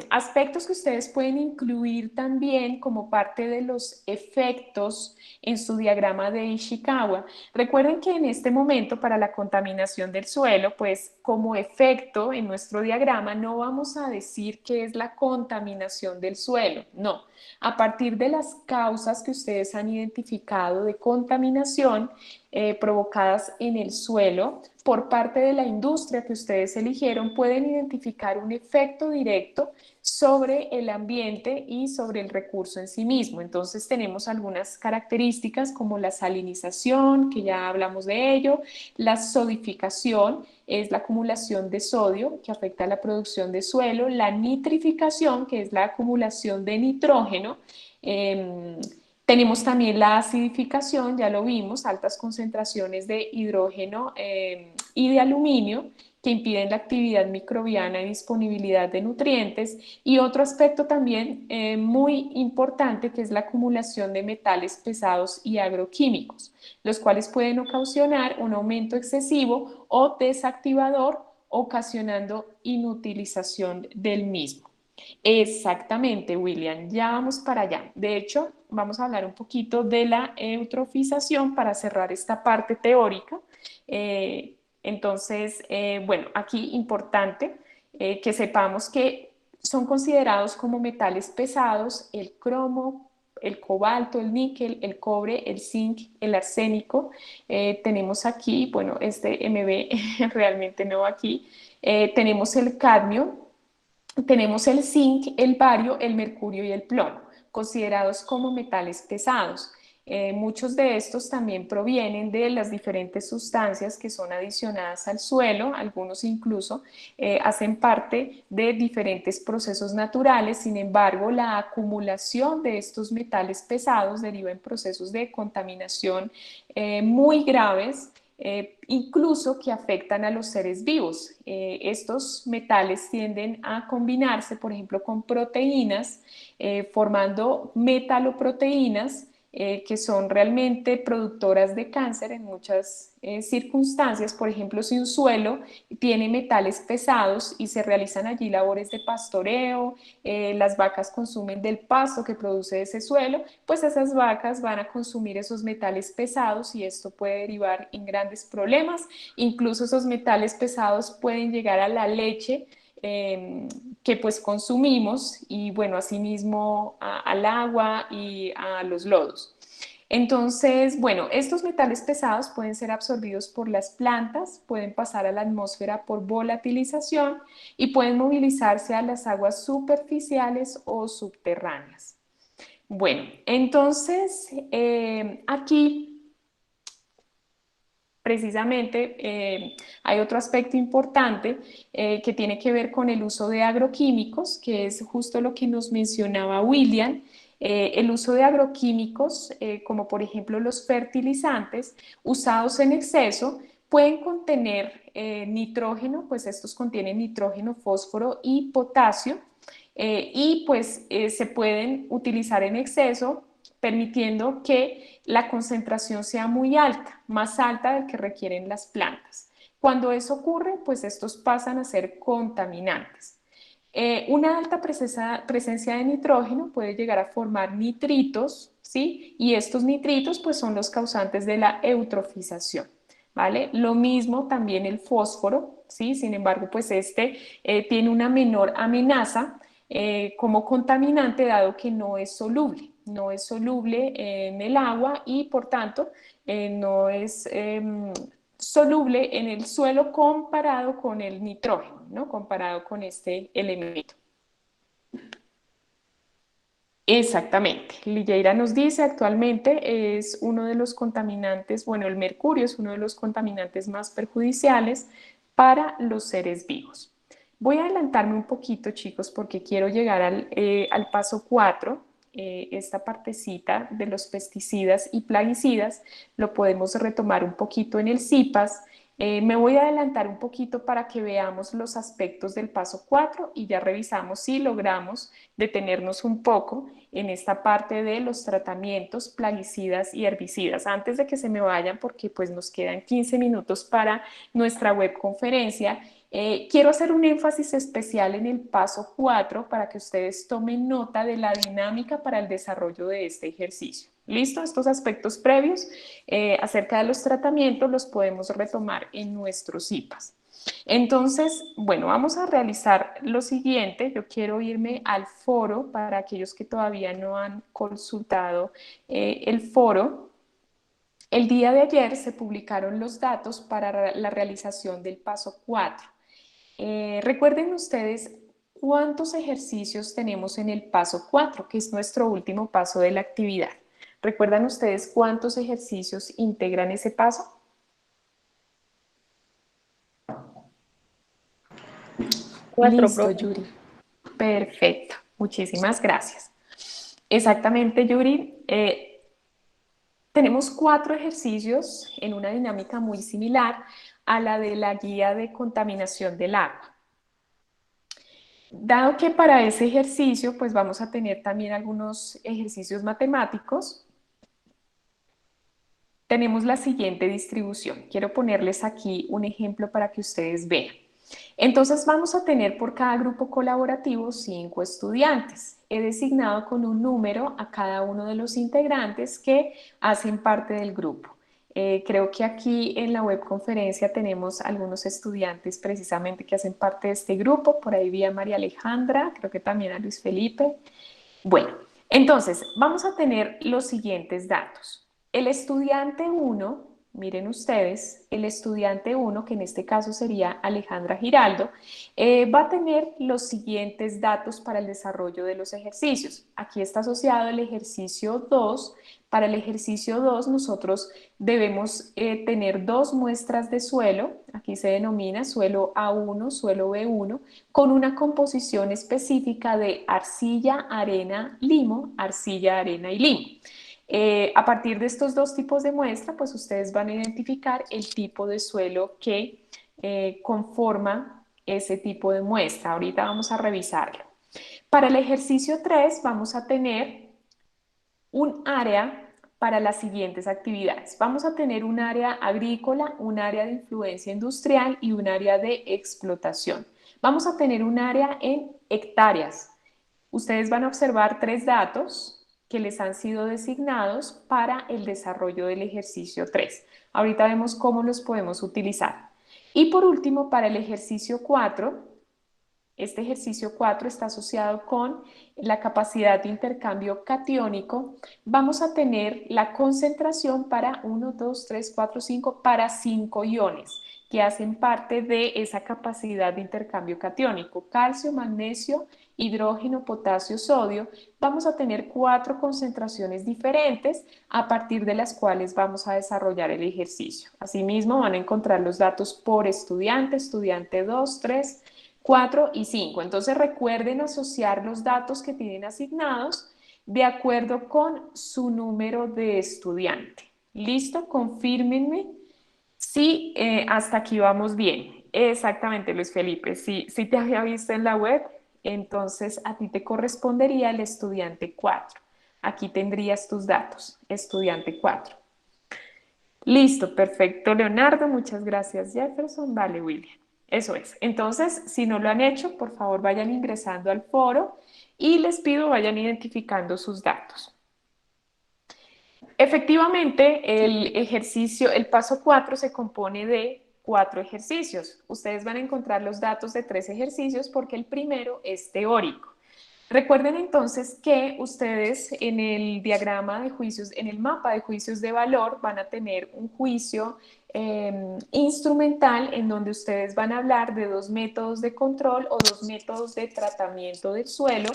aspectos que ustedes pueden incluir también como parte de los efectos en su diagrama de Ishikawa. Recuerden que en este momento para la contaminación del suelo, pues como efecto en nuestro diagrama no vamos a decir qué es la contaminación del suelo, no. A partir de las causas que ustedes han identificado de contaminación provocadas en el suelo, por parte de la industria que ustedes eligieron, pueden identificar un efecto directo sobre el ambiente y sobre el recurso en sí mismo. Entonces tenemos algunas características como la salinización, que ya hablamos de ello, la sodificación, es la acumulación de sodio que afecta a la producción de suelo, la nitrificación, que es la acumulación de nitrógeno, tenemos también la acidificación, ya lo vimos, altas concentraciones de hidrógeno y de aluminio que impiden la actividad microbiana y disponibilidad de nutrientes. Y otro aspecto también muy importante que es la acumulación de metales pesados y agroquímicos, los cuales pueden ocasionar un aumento excesivo o desactivador, ocasionando inutilización del mismo. Exactamente, William, ya vamos para allá. De hecho, vamos a hablar un poquito de la eutrofización para cerrar esta parte teórica. Bueno, aquí importante que sepamos que son considerados como metales pesados el cromo, el cobalto, el níquel, el cobre, el zinc, el arsénico. Tenemos aquí, bueno, este MB realmente no aquí. Tenemos el cadmio. Tenemos el zinc, el bario, el mercurio y el plomo, considerados como metales pesados. Muchos de estos también provienen de las diferentes sustancias que son adicionadas al suelo, algunos incluso hacen parte de diferentes procesos naturales. Sin embargo, la acumulación de estos metales pesados deriva en procesos de contaminación muy graves, incluso que afectan a los seres vivos. Estos metales tienden a combinarse, por ejemplo, con proteínas, formando metaloproteínas, que son realmente productoras de cáncer en muchas circunstancias. Por ejemplo, si un suelo tiene metales pesados y se realizan allí labores de pastoreo, las vacas consumen del pasto que produce ese suelo, pues esas vacas van a consumir esos metales pesados y esto puede derivar en grandes problemas. Incluso esos metales pesados pueden llegar a la leche que pues consumimos y bueno, asimismo al agua y a los lodos. Entonces, bueno, estos metales pesados pueden ser absorbidos por las plantas, pueden pasar a la atmósfera por volatilización y pueden movilizarse a las aguas superficiales o subterráneas. Bueno, entonces aquí precisamente hay otro aspecto importante que tiene que ver con el uso de agroquímicos, que es justo lo que nos mencionaba William. El uso de agroquímicos, como por ejemplo los fertilizantes, usados en exceso, pueden contener nitrógeno, pues estos contienen nitrógeno, fósforo y potasio, y pues se pueden utilizar en exceso, permitiendo que la concentración sea muy alta, más alta del que requieren las plantas. Cuando eso ocurre, pues estos pasan a ser contaminantes. Una alta presencia de nitrógeno puede llegar a formar nitritos, ¿sí? Y estos nitritos pues son los causantes de la eutrofización, ¿vale? Lo mismo también el fósforo, ¿sí? Sin embargo, pues tiene una menor amenaza como contaminante dado que no es soluble en el agua y por tanto no es soluble en el suelo comparado con el nitrógeno, ¿no? Comparado con este elemento. Exactamente. Lilleira nos dice actualmente es uno de los contaminantes, bueno, el mercurio es uno de los contaminantes más perjudiciales para los seres vivos. Voy a adelantarme un poquito, chicos, porque quiero llegar al paso 4. Esta partecita de los pesticidas y plaguicidas lo podemos retomar un poquito en el CIPAS. Me voy a adelantar un poquito para que veamos los aspectos del paso 4 y ya revisamos si logramos detenernos un poco en esta parte de los tratamientos plaguicidas y herbicidas. Antes de que se me vayan, porque pues nos quedan 15 minutos para nuestra webconferencia, quiero hacer un énfasis especial en el paso 4 para que ustedes tomen nota de la dinámica para el desarrollo de este ejercicio. ¿Listo? Estos aspectos previos acerca de los tratamientos los podemos retomar en nuestros IPAs. Entonces, bueno, vamos a realizar lo siguiente. Yo quiero irme al foro para aquellos que todavía no han consultado el foro. El día de ayer se publicaron los datos para la realización del paso 4. Recuerden ustedes cuántos ejercicios tenemos en el paso 4, que es nuestro último paso de la actividad. ¿Recuerdan ustedes cuántos ejercicios integran ese paso? 4, Listo, profe. Yuri. Perfecto. Muchísimas gracias. Exactamente, Yuri. Tenemos 4 ejercicios en una dinámica muy similar a la de la guía de contaminación del agua. Dado que para ese ejercicio, pues vamos a tener también algunos ejercicios matemáticos, tenemos la siguiente distribución. Quiero ponerles aquí un ejemplo para que ustedes vean. Entonces vamos a tener por cada grupo colaborativo 5 estudiantes. He designado con un número a cada uno de los integrantes que hacen parte del grupo. Creo que aquí en la webconferencia tenemos algunos estudiantes precisamente que hacen parte de este grupo. Por ahí vi a María Alejandra, creo que también a Luis Felipe. Bueno, entonces vamos a tener los siguientes datos. El estudiante 1, miren ustedes, el estudiante 1, que en este caso sería Alejandra Giraldo, va a tener los siguientes datos para el desarrollo de los ejercicios. Aquí está asociado el ejercicio 2. Para el ejercicio 2 nosotros debemos tener 2 muestras de suelo, aquí se denomina suelo A1, suelo B1, con una composición específica de arcilla, arena, limo, arcilla, arena y limo. A partir de estos 2 tipos de muestra, pues ustedes van a identificar el tipo de suelo que conforma ese tipo de muestra. Ahorita vamos a revisarlo. Para el ejercicio 3 vamos a tener un área para las siguientes actividades. Vamos a tener un área agrícola, un área de influencia industrial y un área de explotación. Vamos a tener un área en hectáreas. Ustedes van a observar 3 datos que les han sido designados para el desarrollo del ejercicio 3. Ahorita vemos cómo los podemos utilizar. Y por último, para el ejercicio 4, este ejercicio 4 está asociado con la capacidad de intercambio catiónico. Vamos a tener la concentración para 1, 2, 3, 4, 5, para 5 iones. que hacen parte de esa capacidad de intercambio catiónico: calcio, magnesio, hidrógeno, potasio, sodio. Vamos a tener 4 concentraciones diferentes a partir de las cuales vamos a desarrollar el ejercicio. Asimismo, van a encontrar los datos por estudiante, estudiante 2, 3, 4 y 5. Entonces recuerden asociar los datos que tienen asignados de acuerdo con su número de estudiante. ¿Listo? Confírmenme si hasta aquí vamos bien. Exactamente, Luis Felipe. Si te había visto en la web, entonces a ti te correspondería el estudiante 4. Aquí tendrías tus datos, estudiante 4. Listo, perfecto, Leonardo. Muchas gracias, Jefferson. Vale, William. Eso es. Entonces, si no lo han hecho, por favor vayan ingresando al foro y les pido vayan identificando sus datos. Efectivamente, el ejercicio, el paso 4 se compone de 4 ejercicios. Ustedes van a encontrar los datos de 3 ejercicios porque el primero es teórico. Recuerden entonces que ustedes en el diagrama de juicios, en el mapa de juicios de valor, van a tener un juicio instrumental en donde ustedes van a hablar de 2 métodos de control o 2 métodos de tratamiento del suelo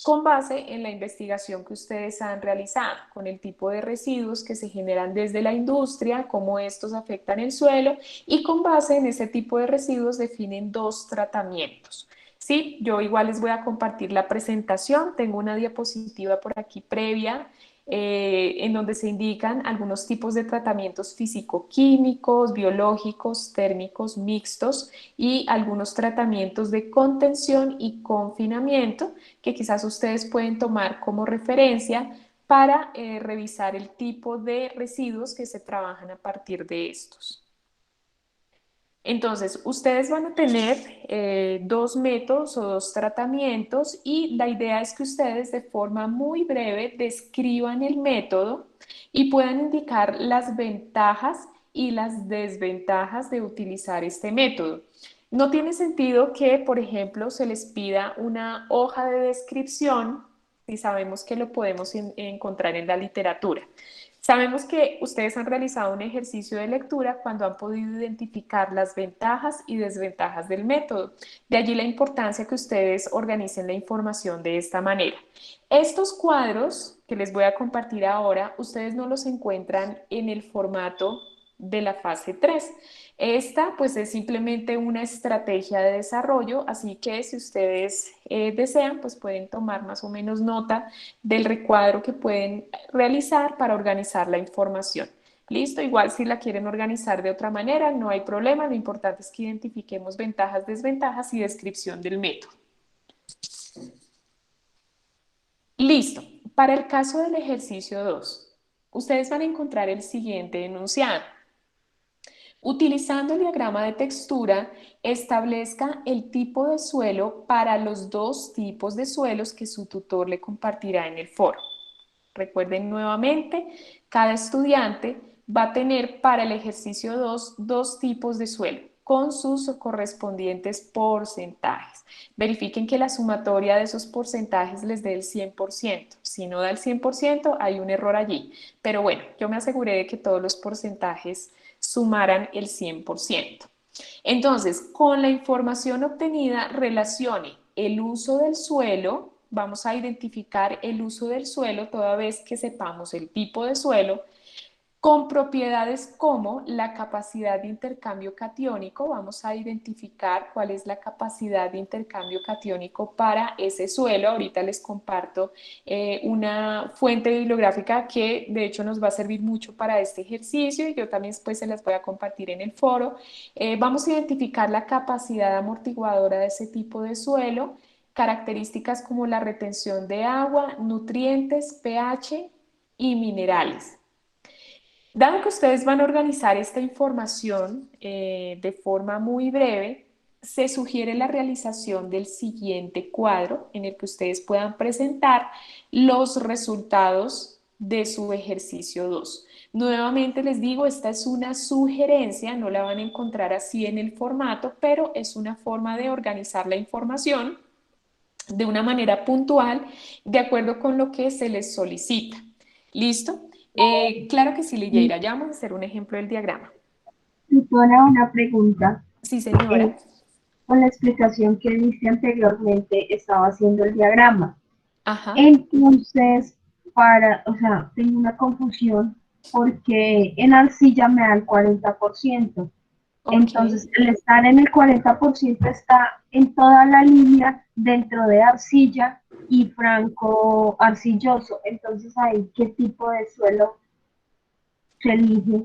con base en la investigación que ustedes han realizado, con el tipo de residuos que se generan desde la industria, cómo estos afectan el suelo, y con base en ese tipo de residuos definen 2 tratamientos. Sí, yo igual les voy a compartir la presentación, tengo una diapositiva por aquí previa en donde se indican algunos tipos de tratamientos físico-químicos, biológicos, térmicos, mixtos y algunos tratamientos de contención y confinamiento que quizás ustedes pueden tomar como referencia para revisar el tipo de residuos que se trabajan a partir de estos. Entonces, ustedes van a tener 2 métodos o 2 tratamientos y la idea es que ustedes de forma muy breve describan el método y puedan indicar las ventajas y las desventajas de utilizar este método. No tiene sentido que, por ejemplo, se les pida una hoja de descripción si sabemos que lo podemos encontrar en la literatura. Sabemos que ustedes han realizado un ejercicio de lectura cuando han podido identificar las ventajas y desventajas del método. De allí la importancia que ustedes organicen la información de esta manera. Estos cuadros que les voy a compartir ahora, ustedes no los encuentran en el formato de la fase 3. Esta pues es simplemente una estrategia de desarrollo, así que si ustedes desean pues pueden tomar más o menos nota del recuadro que pueden realizar para organizar la información. Listo, igual si la quieren organizar de otra manera no hay problema, lo importante es que identifiquemos ventajas, desventajas y descripción del método. Listo, para el caso del ejercicio 2, ustedes van a encontrar el siguiente enunciado. Utilizando el diagrama de textura, establezca el tipo de suelo para los 2 tipos de suelos que su tutor le compartirá en el foro. Recuerden nuevamente, cada estudiante va a tener para el ejercicio 2 tipos de suelo con sus correspondientes porcentajes. Verifiquen que la sumatoria de esos porcentajes les dé el 100%. Si no da el 100%, hay un error allí. Pero bueno, yo me aseguré de que todos los porcentajes sumaran el 100%. Entonces, con la información obtenida, relacione el uso del suelo. Vamos a identificar el uso del suelo toda vez que sepamos el tipo de suelo con propiedades como la capacidad de intercambio catiónico. Vamos a identificar cuál es la capacidad de intercambio catiónico para ese suelo. Ahorita les comparto una fuente bibliográfica que de hecho nos va a servir mucho para este ejercicio y yo también después se las voy a compartir en el foro. Vamos a identificar la capacidad amortiguadora de ese tipo de suelo, características como la retención de agua, nutrientes, pH y minerales. Dado que ustedes van a organizar esta información de forma muy breve, se sugiere la realización del siguiente cuadro en el que ustedes puedan presentar los resultados de su ejercicio 2. Nuevamente les digo, esta es una sugerencia, no la van a encontrar así en el formato, pero es una forma de organizar la información de una manera puntual, de acuerdo con lo que se les solicita. ¿Listo? Claro que sí, Lilleira, ya vamos a hacer un ejemplo del diagrama. Tutora, una pregunta. Sí, Eh, señora. con la explicación que diste anteriormente, estaba haciendo el diagrama. Ajá. Entonces, o sea, tengo una confusión porque en arcilla me da el 40%. Ok. Entonces, el estar en el 40% está en toda la línea dentro de arcilla y franco arcilloso. Entonces, ahí, ¿qué tipo de suelo se elige?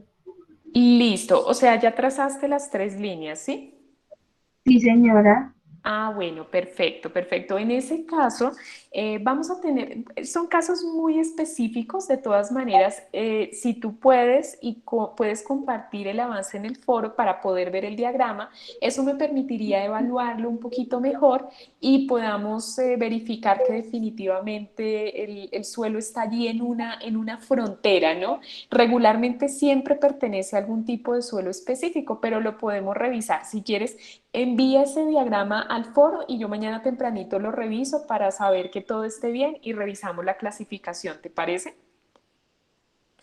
Listo. O sea, ya trazaste las tres líneas, ¿sí? Sí, señora. Ah, bueno, perfecto, perfecto. En ese caso, vamos a tener, son casos muy específicos, de todas maneras, si tú puedes y puedes compartir el avance en el foro para poder ver el diagrama, eso me permitiría evaluarlo un poquito mejor y podamos verificar que definitivamente el suelo está allí en una frontera, ¿no? Regularmente siempre pertenece a algún tipo de suelo específico, pero lo podemos revisar. Si quieres, envía ese diagrama al foro y yo mañana tempranito lo reviso para saber que todo esté bien y revisamos la clasificación, ¿te parece?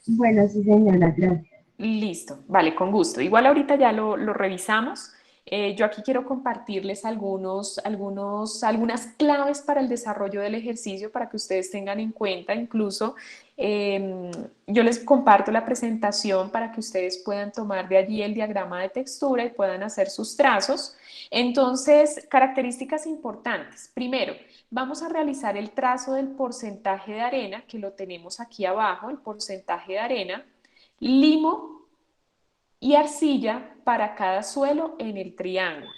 Bueno, sí, señora, gracias. Listo, vale, con gusto. Igual ahorita ya lo revisamos. Yo aquí quiero compartirles algunas claves para el desarrollo del ejercicio para que ustedes tengan en cuenta. Incluso yo les comparto la presentación para que ustedes puedan tomar de allí el diagrama de textura y puedan hacer sus trazos. Entonces, características importantes. Primero, vamos a realizar el trazo del porcentaje de arena, que lo tenemos aquí abajo, el porcentaje de arena, limo y arcilla para cada suelo en el triángulo.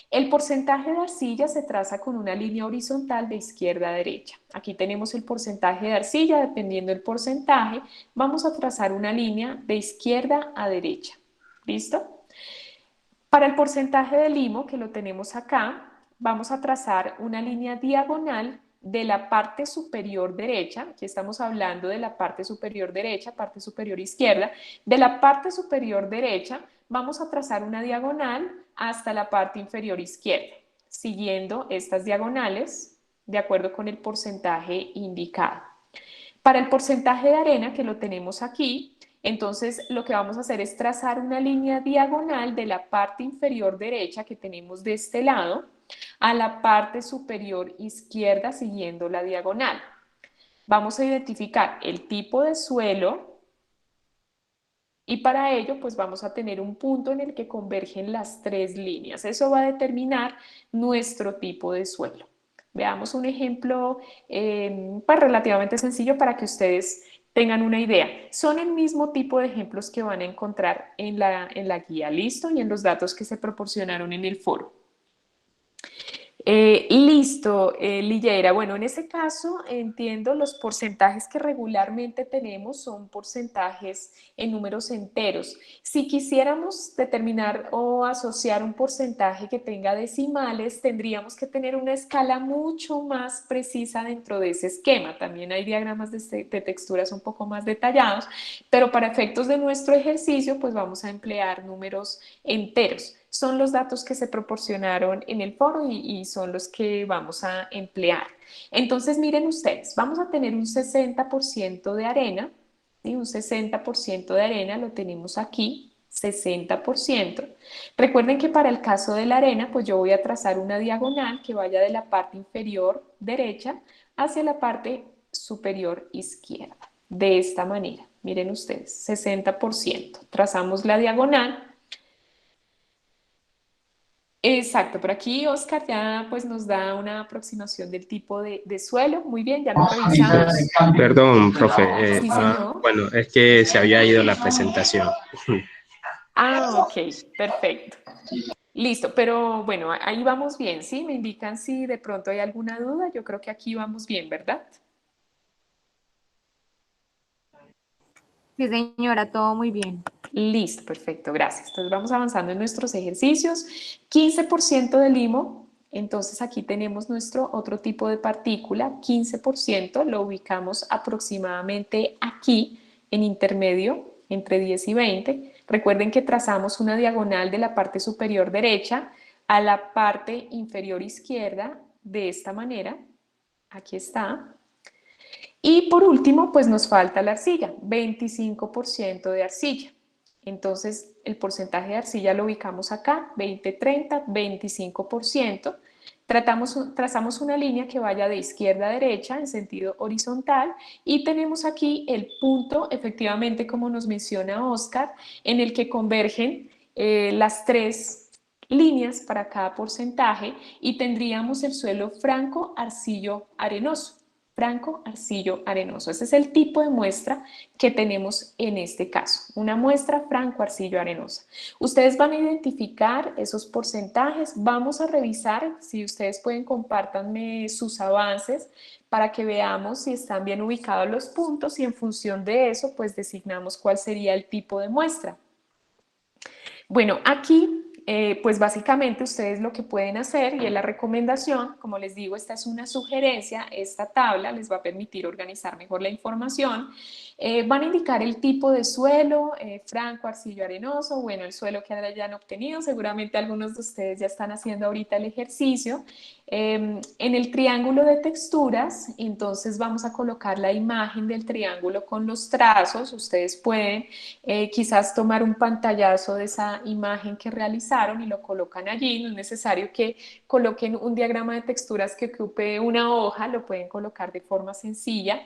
El porcentaje de arcilla se traza con una línea horizontal de izquierda a derecha. Aquí tenemos el porcentaje de arcilla, dependiendo del porcentaje, vamos a trazar una línea de izquierda a derecha. ¿Listo? Para el porcentaje de limo, que lo tenemos acá, vamos a trazar una línea diagonal de la parte superior derecha, aquí estamos hablando de la parte superior derecha, parte superior izquierda, de la parte superior derecha vamos a trazar una diagonal hasta la parte inferior izquierda, siguiendo estas diagonales de acuerdo con el porcentaje indicado. Para el porcentaje de arena, que lo tenemos aquí, entonces lo que vamos a hacer es trazar una línea diagonal de la parte inferior derecha que tenemos de este lado a la parte superior izquierda siguiendo la diagonal. Vamos a identificar el tipo de suelo y para ello pues vamos a tener un punto en el que convergen las tres líneas. Eso va a determinar nuestro tipo de suelo. Veamos un ejemplo pues relativamente sencillo para que ustedes tengan una idea. Son el mismo tipo de ejemplos que van a encontrar en la guía, ¿listo? Y en los datos que se proporcionaron en el foro. Listo, Lillera. Bueno, en ese caso entiendo los porcentajes que regularmente tenemos son porcentajes en números enteros. Si quisiéramos determinar o asociar un porcentaje que tenga decimales, tendríamos que tener una escala mucho más precisa dentro de ese esquema. También hay diagramas de texturas un poco más detallados, pero para efectos de nuestro ejercicio, pues vamos a emplear números enteros. Son los datos que se proporcionaron en el foro y son los que vamos a emplear. Entonces, miren ustedes, vamos a tener un 60% de arena, ¿sí? Un 60% de arena lo tenemos aquí, 60%. Recuerden que para el caso de la arena, pues yo voy a trazar una diagonal que vaya de la parte inferior derecha hacia la parte superior izquierda. De esta manera, miren ustedes, 60%. Trazamos la diagonal. Exacto, pero aquí Oscar ya pues nos da una aproximación del tipo de suelo. Muy bien, ya lo revisamos. Perdón, profe. Sí, señor. Bueno, es que se había ido la presentación. Ah, ok, perfecto. Listo, pero bueno, ahí vamos bien, ¿sí? Me indican si de pronto hay alguna duda. Yo creo que aquí vamos bien, ¿verdad? Sí, señora, todo muy bien. Listo, perfecto, gracias. Entonces vamos avanzando en nuestros ejercicios. 15% de limo, entonces aquí tenemos nuestro otro tipo de partícula, 15%, lo ubicamos aproximadamente aquí en intermedio, entre 10 y 20. Recuerden que trazamos una diagonal de la parte superior derecha a la parte inferior izquierda de esta manera. Aquí está. Y por último, pues nos falta la arcilla, 25% de arcilla. Entonces, el porcentaje de arcilla lo ubicamos acá, 20, 30, 25%. Trazamos una línea que vaya de izquierda a derecha en sentido horizontal y tenemos aquí el punto, efectivamente, como nos menciona Oscar, en el que convergen las tres líneas para cada porcentaje y tendríamos el suelo franco, arcillo, arenoso. Franco, arcillo, arenoso. Ese es el tipo de muestra que tenemos en este caso, una muestra franco, arcillo, arenosa. Ustedes van a identificar esos porcentajes, vamos a revisar, si ustedes pueden, compártanme sus avances para que veamos si están bien ubicados los puntos y en función de eso, pues designamos cuál sería el tipo de muestra. Bueno, aquí pues básicamente ustedes lo que pueden hacer, y es la recomendación, como les digo, esta es una sugerencia, esta tabla les va a permitir organizar mejor la información. Van a indicar el tipo de suelo, franco, arcillo, arenoso, bueno, el suelo que hayan obtenido, seguramente algunos de ustedes ya están haciendo ahorita el ejercicio. En el triángulo de texturas, entonces vamos a colocar la imagen del triángulo con los trazos. Ustedes pueden quizás tomar un pantallazo de esa imagen que realizaron y lo colocan allí. No es necesario que coloquen un diagrama de texturas que ocupe una hoja, lo pueden colocar de forma sencilla.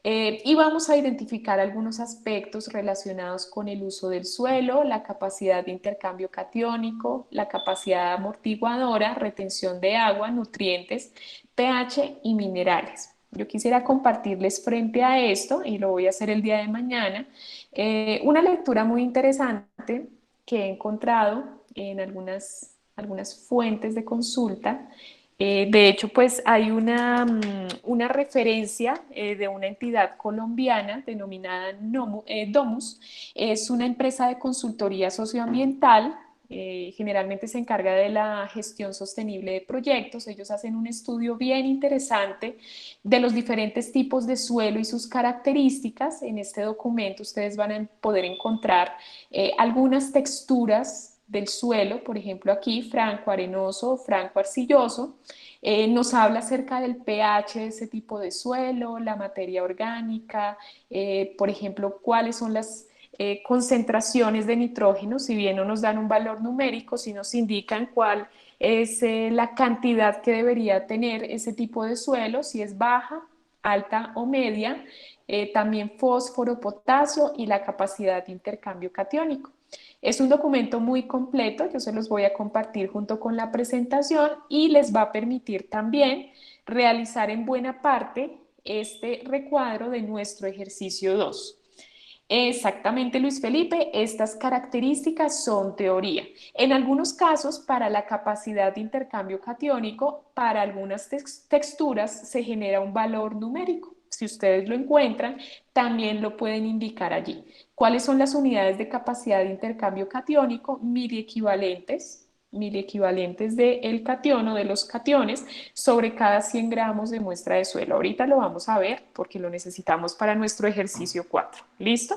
Y vamos a identificar algunos aspectos relacionados con el uso del suelo, la capacidad de intercambio catiónico, la capacidad amortiguadora, retención de agua, nutrientes, pH y minerales. Yo quisiera compartirles frente a esto, y lo voy a hacer el día de mañana, una lectura muy interesante que he encontrado en algunas fuentes de consulta. De hecho, pues hay una referencia de una entidad colombiana denominada Domus. Es una empresa de consultoría socioambiental. Generalmente se encarga de la gestión sostenible de proyectos. Ellos hacen un estudio bien interesante de los diferentes tipos de suelo y sus características. En este documento ustedes van a poder encontrar algunas texturas del suelo, por ejemplo aquí, franco arenoso, franco arcilloso. Nos habla acerca del pH de ese tipo de suelo, la materia orgánica, por ejemplo, cuáles son las concentraciones de nitrógeno. Si bien no nos dan un valor numérico, sí nos indican cuál es la cantidad que debería tener ese tipo de suelo, si es baja, alta o media, también fósforo, potasio y la capacidad de intercambio catiónico. Es un documento muy completo, yo se los voy a compartir junto con la presentación y les va a permitir también realizar en buena parte este recuadro de nuestro ejercicio 2. Exactamente, Luis Felipe, estas características son teoría. En algunos casos, para la capacidad de intercambio catiónico, para algunas texturas se genera un valor numérico. Si ustedes lo encuentran, también lo pueden indicar allí. ¿Cuáles son las unidades de capacidad de intercambio catiónico? Miliequivalentes del catión o de los cationes sobre cada 100 gramos de muestra de suelo. Ahorita lo vamos a ver porque lo necesitamos para nuestro ejercicio 4. ¿Listo?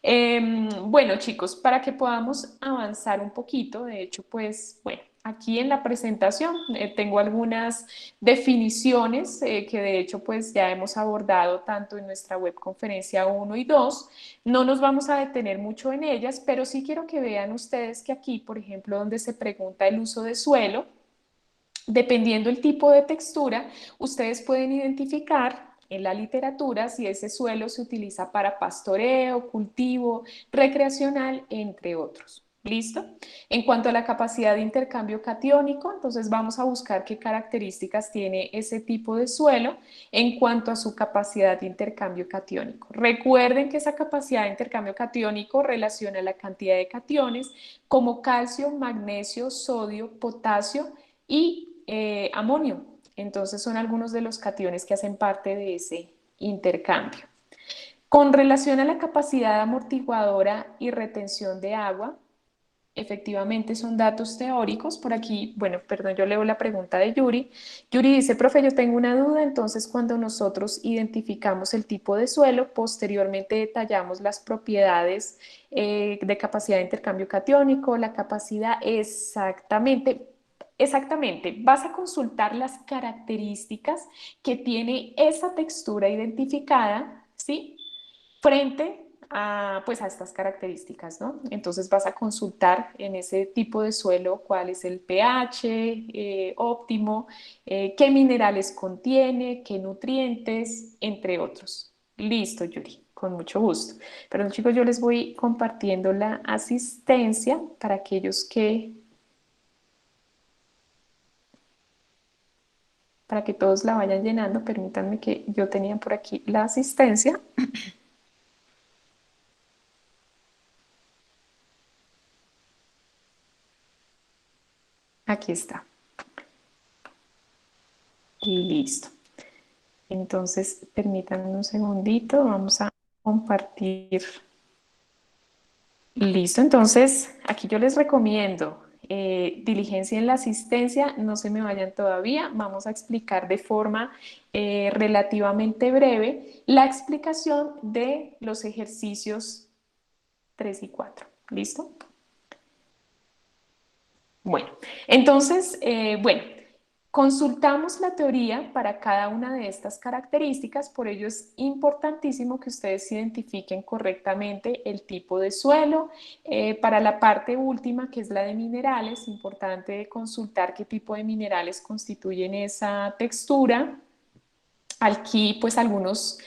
Bueno, chicos, para que podamos avanzar un poquito, de hecho, pues, bueno, aquí en la presentación tengo algunas definiciones que de hecho pues ya hemos abordado tanto en nuestra webconferencia 1 y 2. No nos vamos a detener mucho en ellas, pero sí quiero que vean ustedes que aquí, por ejemplo, donde se pregunta el uso de suelo, dependiendo el tipo de textura, ustedes pueden identificar en la literatura si ese suelo se utiliza para pastoreo, cultivo, recreacional, entre otros. ¿Listo? En cuanto a la capacidad de intercambio catiónico, entonces vamos a buscar qué características tiene ese tipo de suelo en cuanto a su capacidad de intercambio catiónico. Recuerden que esa capacidad de intercambio catiónico relaciona la cantidad de cationes como calcio, magnesio, sodio, potasio y amonio. Entonces son algunos de los cationes que hacen parte de ese intercambio. Con relación a la capacidad amortiguadora y retención de agua, efectivamente son datos teóricos. Por aquí, bueno, perdón, yo leo la pregunta de Yuri. Yuri dice, profe, yo tengo una duda. Entonces, cuando nosotros identificamos el tipo de suelo, posteriormente detallamos las propiedades de capacidad de intercambio catiónico, la capacidad exactamente. Exactamente, vas a consultar las características que tiene esa textura identificada, ¿sí? Frente pues a estas características, ¿no? Entonces vas a consultar en ese tipo de suelo cuál es el pH óptimo, qué minerales contiene, qué nutrientes, entre otros. Listo, Yuri, con mucho gusto. Pero chicos, yo les voy compartiendo la asistencia para aquellos para que todos la vayan llenando. Permítanme que yo tenía por aquí la asistencia. Aquí está. Listo. Entonces, permítanme un segundito, vamos a compartir. Listo, entonces aquí yo les recomiendo diligencia en la asistencia, no se me vayan todavía, vamos a explicar de forma relativamente breve la explicación de los ejercicios 3 y 4. ¿Listo? Bueno, entonces, consultamos la teoría para cada una de estas características, por ello es importantísimo que ustedes identifiquen correctamente el tipo de suelo. Para la parte última, que es la de minerales, es importante consultar qué tipo de minerales constituyen esa textura. Aquí, pues, algunos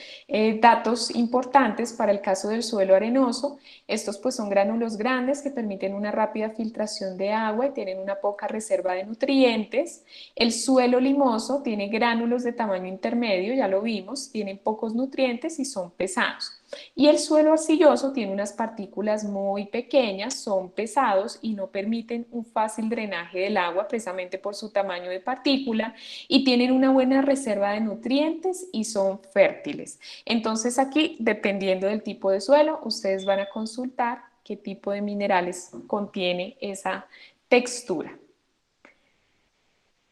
datos importantes para el caso del suelo arenoso. Estos, pues, son gránulos grandes que permiten una rápida filtración de agua y tienen una poca reserva de nutrientes. El suelo limoso tiene gránulos de tamaño intermedio, ya lo vimos, tienen pocos nutrientes y son pesados. Y el suelo arcilloso tiene unas partículas muy pequeñas, son pesados y no permiten un fácil drenaje del agua precisamente por su tamaño de partícula y tienen una buena reserva de nutrientes y son fértiles. Entonces aquí, dependiendo del tipo de suelo, ustedes van a consultar qué tipo de minerales contiene esa textura.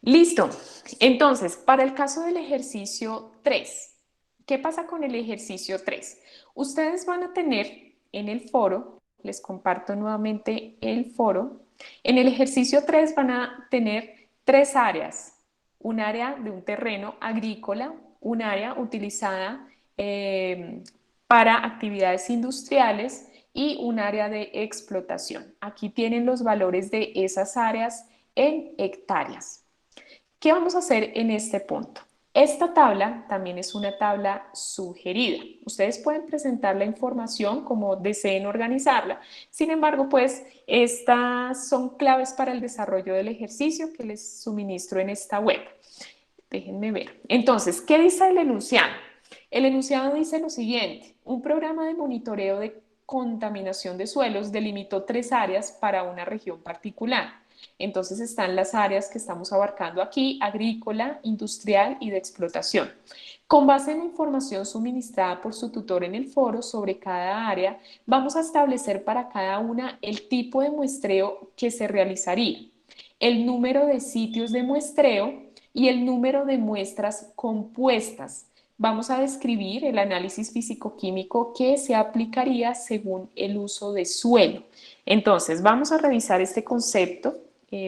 Listo. Entonces, para el caso del ejercicio 3, ¿qué pasa con el ejercicio 3? Ustedes van a tener en el foro, les comparto nuevamente el foro, en el ejercicio 3 van a tener 3 áreas. Un área de un terreno agrícola, un área utilizada para actividades industriales y un área de explotación. Aquí tienen los valores de esas áreas en hectáreas. ¿Qué vamos a hacer en este punto? Esta tabla también es una tabla sugerida. Ustedes pueden presentar la información como deseen organizarla. Sin embargo, pues estas son claves para el desarrollo del ejercicio que les suministro en esta web. Déjenme ver. Entonces, ¿qué dice el enunciado? El enunciado dice lo siguiente: un programa de monitoreo de contaminación de suelos delimitó 3 áreas para una región particular. Entonces están las áreas que estamos abarcando aquí: agrícola, industrial y de explotación. Con base en la información suministrada por su tutor en el foro sobre cada área, vamos a establecer para cada una el tipo de muestreo que se realizaría, el número de sitios de muestreo y el número de muestras compuestas. Vamos a describir el análisis físico-químico que se aplicaría según el uso de suelo. Entonces, vamos a revisar este concepto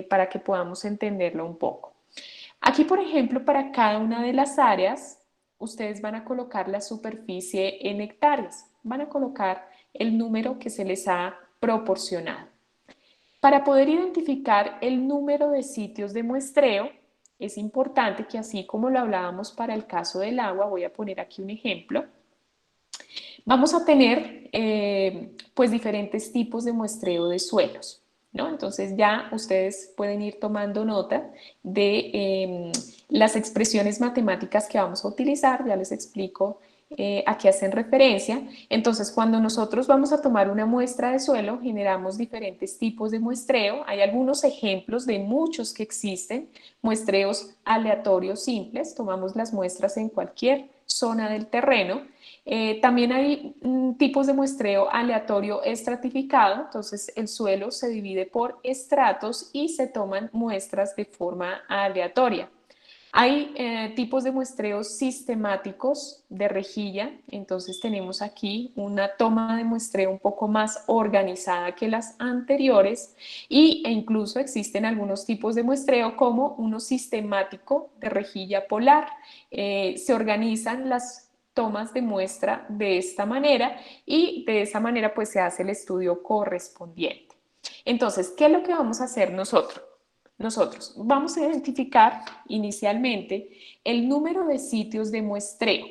para que podamos entenderlo un poco. Aquí, por ejemplo, para cada una de las áreas, ustedes van a colocar la superficie en hectáreas, van a colocar el número que se les ha proporcionado. Para poder identificar el número de sitios de muestreo, es importante que, así como lo hablábamos para el caso del agua, voy a poner aquí un ejemplo, vamos a tener pues diferentes tipos de muestreo de suelos, ¿no? Entonces ya ustedes pueden ir tomando nota de las expresiones matemáticas que vamos a utilizar, ya les explico a qué hacen referencia. Entonces, cuando nosotros vamos a tomar una muestra de suelo, generamos diferentes tipos de muestreo. Hay algunos ejemplos de muchos que existen: muestreos aleatorios simples, tomamos las muestras en cualquier zona del terreno. También hay tipos de muestreo aleatorio estratificado, entonces el suelo se divide por estratos y se toman muestras de forma aleatoria. Hay tipos de muestreos sistemáticos de rejilla, entonces tenemos aquí una toma de muestreo un poco más organizada que las anteriores e incluso existen algunos tipos de muestreo como uno sistemático de rejilla polar. Se organizan las tomas de muestra de esta manera y de esa manera pues se hace el estudio correspondiente. Entonces, ¿qué es lo que vamos a hacer nosotros? Nosotros vamos a identificar inicialmente el número de sitios de muestreo.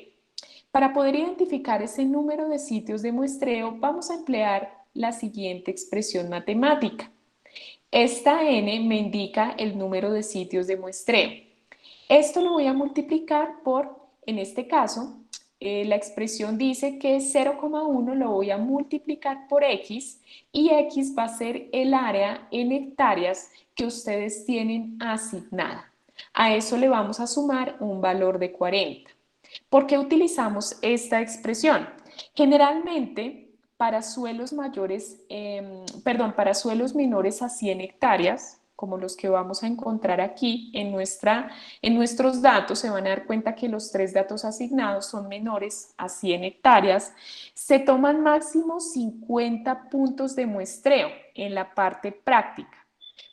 Para poder identificar ese número de sitios de muestreo, vamos a emplear la siguiente expresión matemática. Esta n me indica el número de sitios de muestreo. Esto lo voy a multiplicar por, en este caso, la expresión dice que 0,1 lo voy a multiplicar por x y x va a ser el área en hectáreas que ustedes tienen asignada. A eso le vamos a sumar un valor de 40. ¿Por qué utilizamos esta expresión? Generalmente, para suelos para suelos menores a 100 hectáreas, como los que vamos a encontrar aquí en nuestros datos, se van a dar cuenta que los 3 datos asignados son menores a 100 hectáreas, se toman máximo 50 puntos de muestreo en la parte práctica,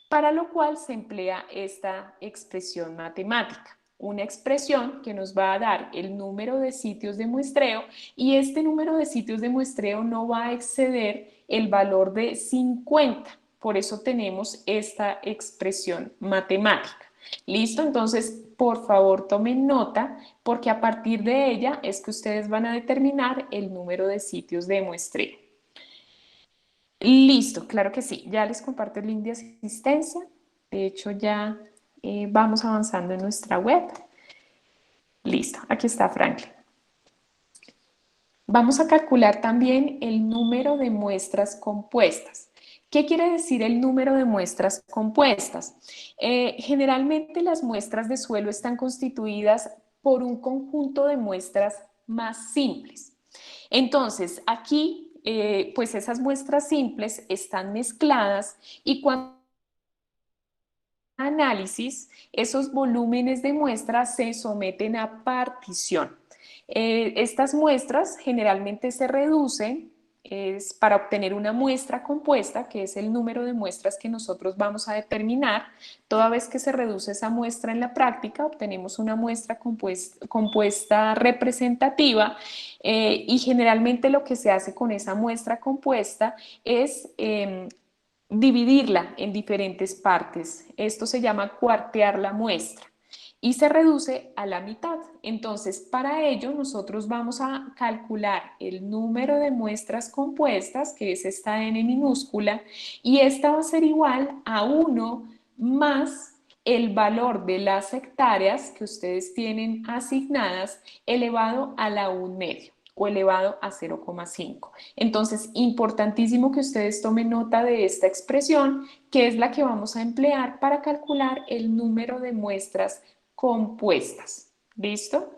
para lo cual se emplea esta expresión matemática. Una expresión que nos va a dar el número de sitios de muestreo y este número de sitios de muestreo no va a exceder el valor de 50. Por eso tenemos esta expresión matemática. ¿Listo? Entonces, por favor, tomen nota porque a partir de ella es que ustedes van a determinar el número de sitios de muestreo. Listo, claro que sí. Ya les comparto el link de asistencia. De hecho, ya vamos avanzando en nuestra web. Listo, aquí está Franklin. Vamos a calcular también el número de muestras compuestas. ¿Qué quiere decir el número de muestras compuestas? Generalmente las muestras de suelo están constituidas por un conjunto de muestras más simples. Entonces, aquí, pues esas muestras simples están mezcladas y cuando análisis, esos volúmenes de muestras se someten a partición. Estas muestras generalmente se reducen para obtener una muestra compuesta, que es el número de muestras que nosotros vamos a determinar. Toda vez que se reduce esa muestra en la práctica, obtenemos una muestra compuesta representativa y generalmente lo que se hace con esa muestra compuesta es dividirla en diferentes partes. Esto se llama cuartear la muestra y se reduce a la mitad. Entonces, para ello nosotros vamos a calcular el número de muestras compuestas, que es esta n minúscula, y esta va a ser igual a 1 más el valor de las hectáreas que ustedes tienen asignadas elevado a la 1/2 o elevado a 0,5. Entonces, importantísimo que ustedes tomen nota de esta expresión, que es la que vamos a emplear para calcular el número de muestras compuestas. ¿Listo?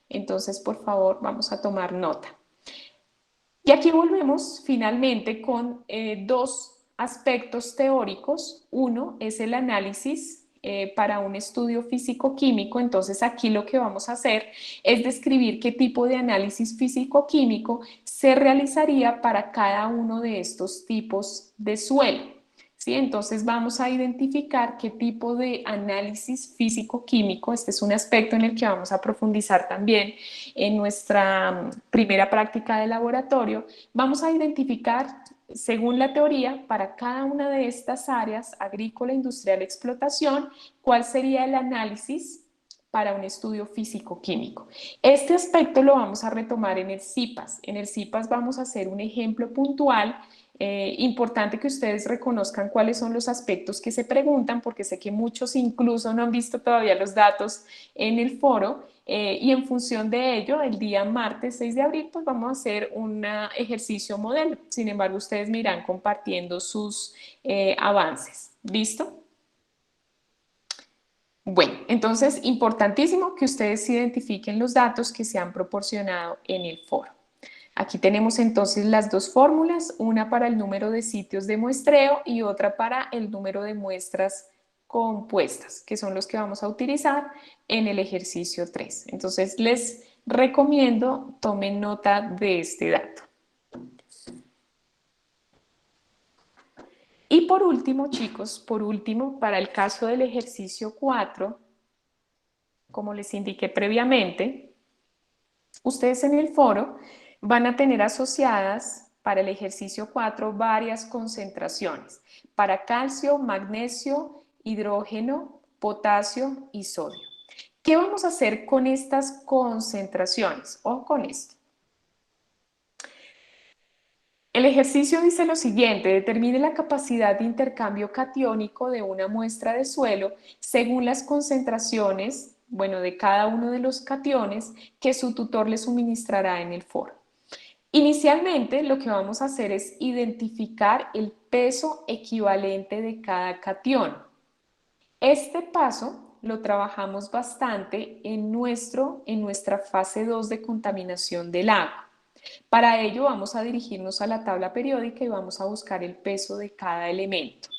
Entonces, por favor, vamos a tomar nota. Y aquí volvemos finalmente con dos aspectos teóricos. Uno es el análisis para un estudio físico-químico. Entonces aquí lo que vamos a hacer es describir qué tipo de análisis físico-químico se realizaría para cada uno de estos tipos de suelo. ¿Sí? Entonces vamos a identificar qué tipo de análisis físico-químico, este es un aspecto en el que vamos a profundizar también en nuestra primera práctica de laboratorio. Vamos a identificar, según la teoría, para cada una de estas áreas, agrícola, industrial, explotación, cuál sería el análisis para un estudio físico-químico. Este aspecto lo vamos a retomar en el CIPAS. En el CIPAS vamos a hacer un ejemplo puntual. Importante que ustedes reconozcan cuáles son los aspectos que se preguntan, porque sé que muchos incluso no han visto todavía los datos en el foro, y en función de ello, el día martes 6 de abril, pues vamos a hacer un ejercicio modelo. Sin embargo, ustedes me irán compartiendo sus avances. ¿Listo? Bueno, entonces, importantísimo que ustedes identifiquen los datos que se han proporcionado en el foro. Aquí tenemos entonces las dos fórmulas, una para el número de sitios de muestreo y otra para el número de muestras compuestas, que son los que vamos a utilizar en el ejercicio 3. Entonces les recomiendo tomen nota de este dato. Y por último, chicos, para el caso del ejercicio 4, como les indiqué previamente, Ustedes en el foro van a tener asociadas para el ejercicio 4 varias concentraciones para calcio, magnesio, hidrógeno, potasio y sodio. ¿Qué vamos a hacer con estas concentraciones? O con esto. El ejercicio dice lo siguiente: determine la capacidad de intercambio catiónico de una muestra de suelo según las concentraciones, bueno, de cada uno de los cationes que su tutor le suministrará en el foro. Inicialmente, lo que vamos a hacer es identificar el peso equivalente de cada catión. Este paso lo trabajamos bastante en nuestra fase 2 de contaminación del agua. Para ello vamos a dirigirnos a la tabla periódica y vamos a buscar el peso de cada elemento.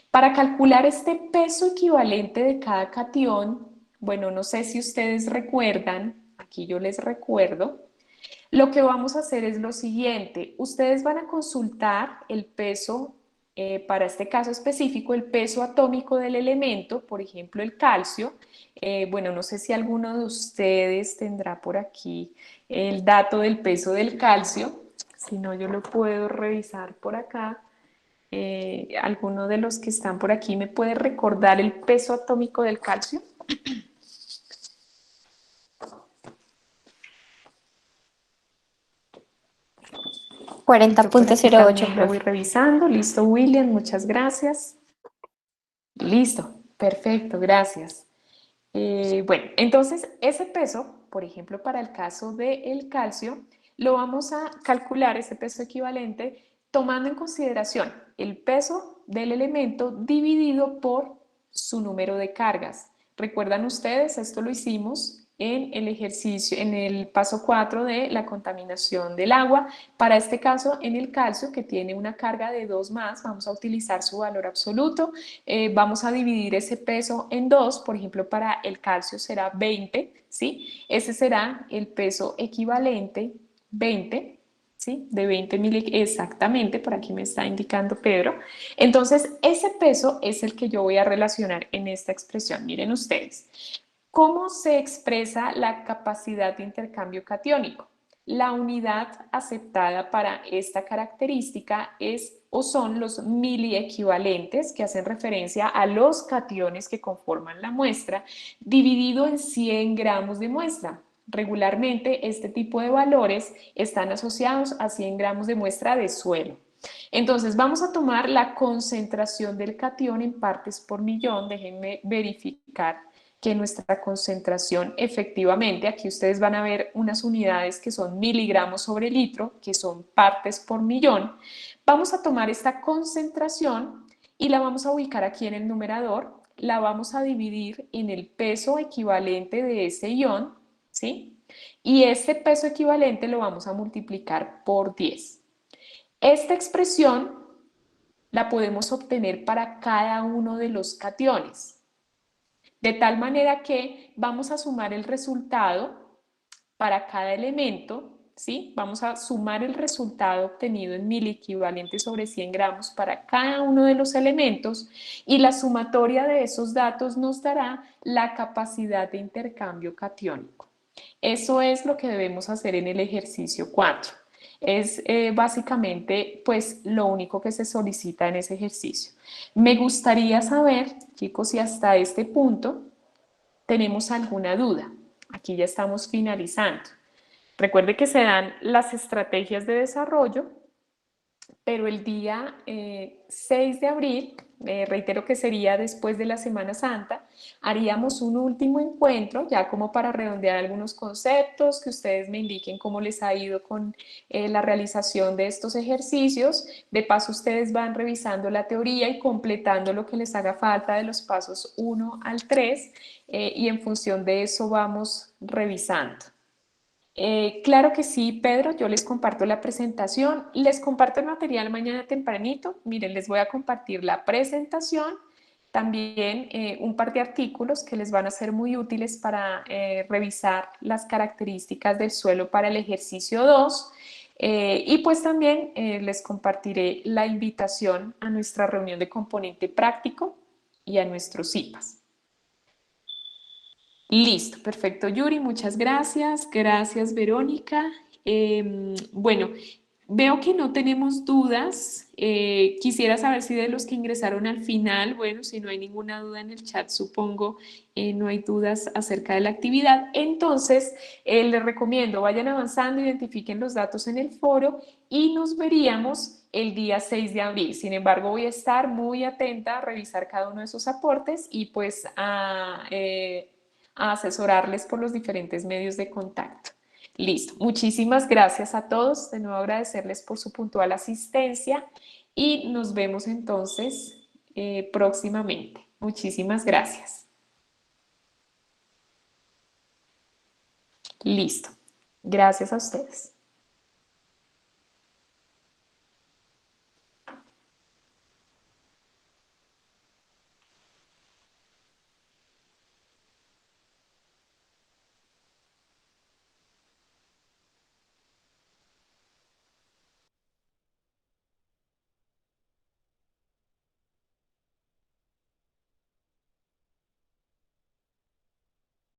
Para calcular este peso equivalente de cada catión, bueno, no sé si ustedes recuerdan, aquí yo les recuerdo, lo que vamos a hacer es lo siguiente: ustedes van a consultar el peso, para este caso específico, el peso atómico del elemento, por ejemplo el calcio. Bueno, no sé si alguno de ustedes tendrá por aquí el dato del peso del calcio, si no yo lo puedo revisar por acá. ¿Alguno de los que están por aquí me puede recordar el peso atómico del calcio? 40.08, Lo voy profe. revisando. Listo, William, muchas gracias. Listo, perfecto, gracias. Bueno, entonces ese peso, por ejemplo, para el caso del calcio, lo vamos a calcular, ese peso equivalente, tomando en consideración el peso del elemento dividido por su número de cargas. ¿Recuerdan ustedes? Esto lo hicimos en el ejercicio, en el paso 4 de la contaminación del agua. Para este caso, en el calcio, que tiene una carga de 2 más, vamos a utilizar su valor absoluto. Vamos a dividir ese peso en 2, por ejemplo, para el calcio será 20, ¿sí? Ese será el peso equivalente, 20, ¿sí? De 20 exactamente, por aquí me está indicando Pedro. Entonces, ese peso es el que yo voy a relacionar en esta expresión. Miren ustedes, ¿cómo se expresa la capacidad de intercambio catiónico? La unidad aceptada para esta característica es o son los miliequivalentes, que hacen referencia a los cationes que conforman la muestra, dividido en 100 gramos de muestra. Regularmente este tipo de valores están asociados a 100 gramos de muestra de suelo. Entonces vamos a tomar la concentración del catión en partes por millón. Déjenme verificar que nuestra concentración efectivamente, aquí ustedes van a ver unas unidades que son miligramos sobre litro, que son partes por millón. Vamos a tomar esta concentración y la vamos a ubicar aquí en el numerador, la vamos a dividir en el peso equivalente de ese ion, ¿sí? Y este peso equivalente lo vamos a multiplicar por 10. Esta expresión la podemos obtener para cada uno de los cationes. De tal manera que vamos a sumar el resultado para cada elemento, ¿sí? Vamos a sumar el resultado obtenido en miliequivalentes sobre 100 gramos para cada uno de los elementos, y la sumatoria de esos datos nos dará la capacidad de intercambio catiónico. Eso es lo que debemos hacer en el ejercicio 4. Es básicamente pues lo único que se solicita en ese ejercicio. Me gustaría saber, chicos, si hasta este punto tenemos alguna duda. Aquí ya estamos finalizando. Recuerde que se dan las estrategias de desarrollo, pero el día 6 de abril, reitero que sería después de la Semana Santa, haríamos un último encuentro, ya como para redondear algunos conceptos, que ustedes me indiquen cómo les ha ido con la realización de estos ejercicios. De paso, ustedes van revisando la teoría y completando lo que les haga falta de los pasos 1 al 3, y en función de eso vamos revisando. Claro que sí, Pedro, yo les comparto la presentación, les comparto el material mañana tempranito. Miren, les voy a compartir la presentación, también un par de artículos que les van a ser muy útiles para revisar las características del suelo para el ejercicio 2, y pues también les compartiré la invitación a nuestra reunión de componente práctico y a nuestros CIPAS. Listo, perfecto, Yuri, muchas gracias. Gracias, Verónica. Bueno, veo que no tenemos dudas. Quisiera saber si de los que ingresaron al final, bueno, si no hay ninguna duda en el chat, supongo, no hay dudas acerca de la actividad. Entonces, les recomiendo, vayan avanzando, identifiquen los datos en el foro y nos veríamos el día 6 de abril. Sin embargo, voy a estar muy atenta a revisar cada uno de esos aportes y pues a asesorarles por los diferentes medios de contacto. Listo, muchísimas gracias a todos, de nuevo agradecerles por su puntual asistencia y nos vemos entonces próximamente. Muchísimas gracias. Listo, gracias a ustedes.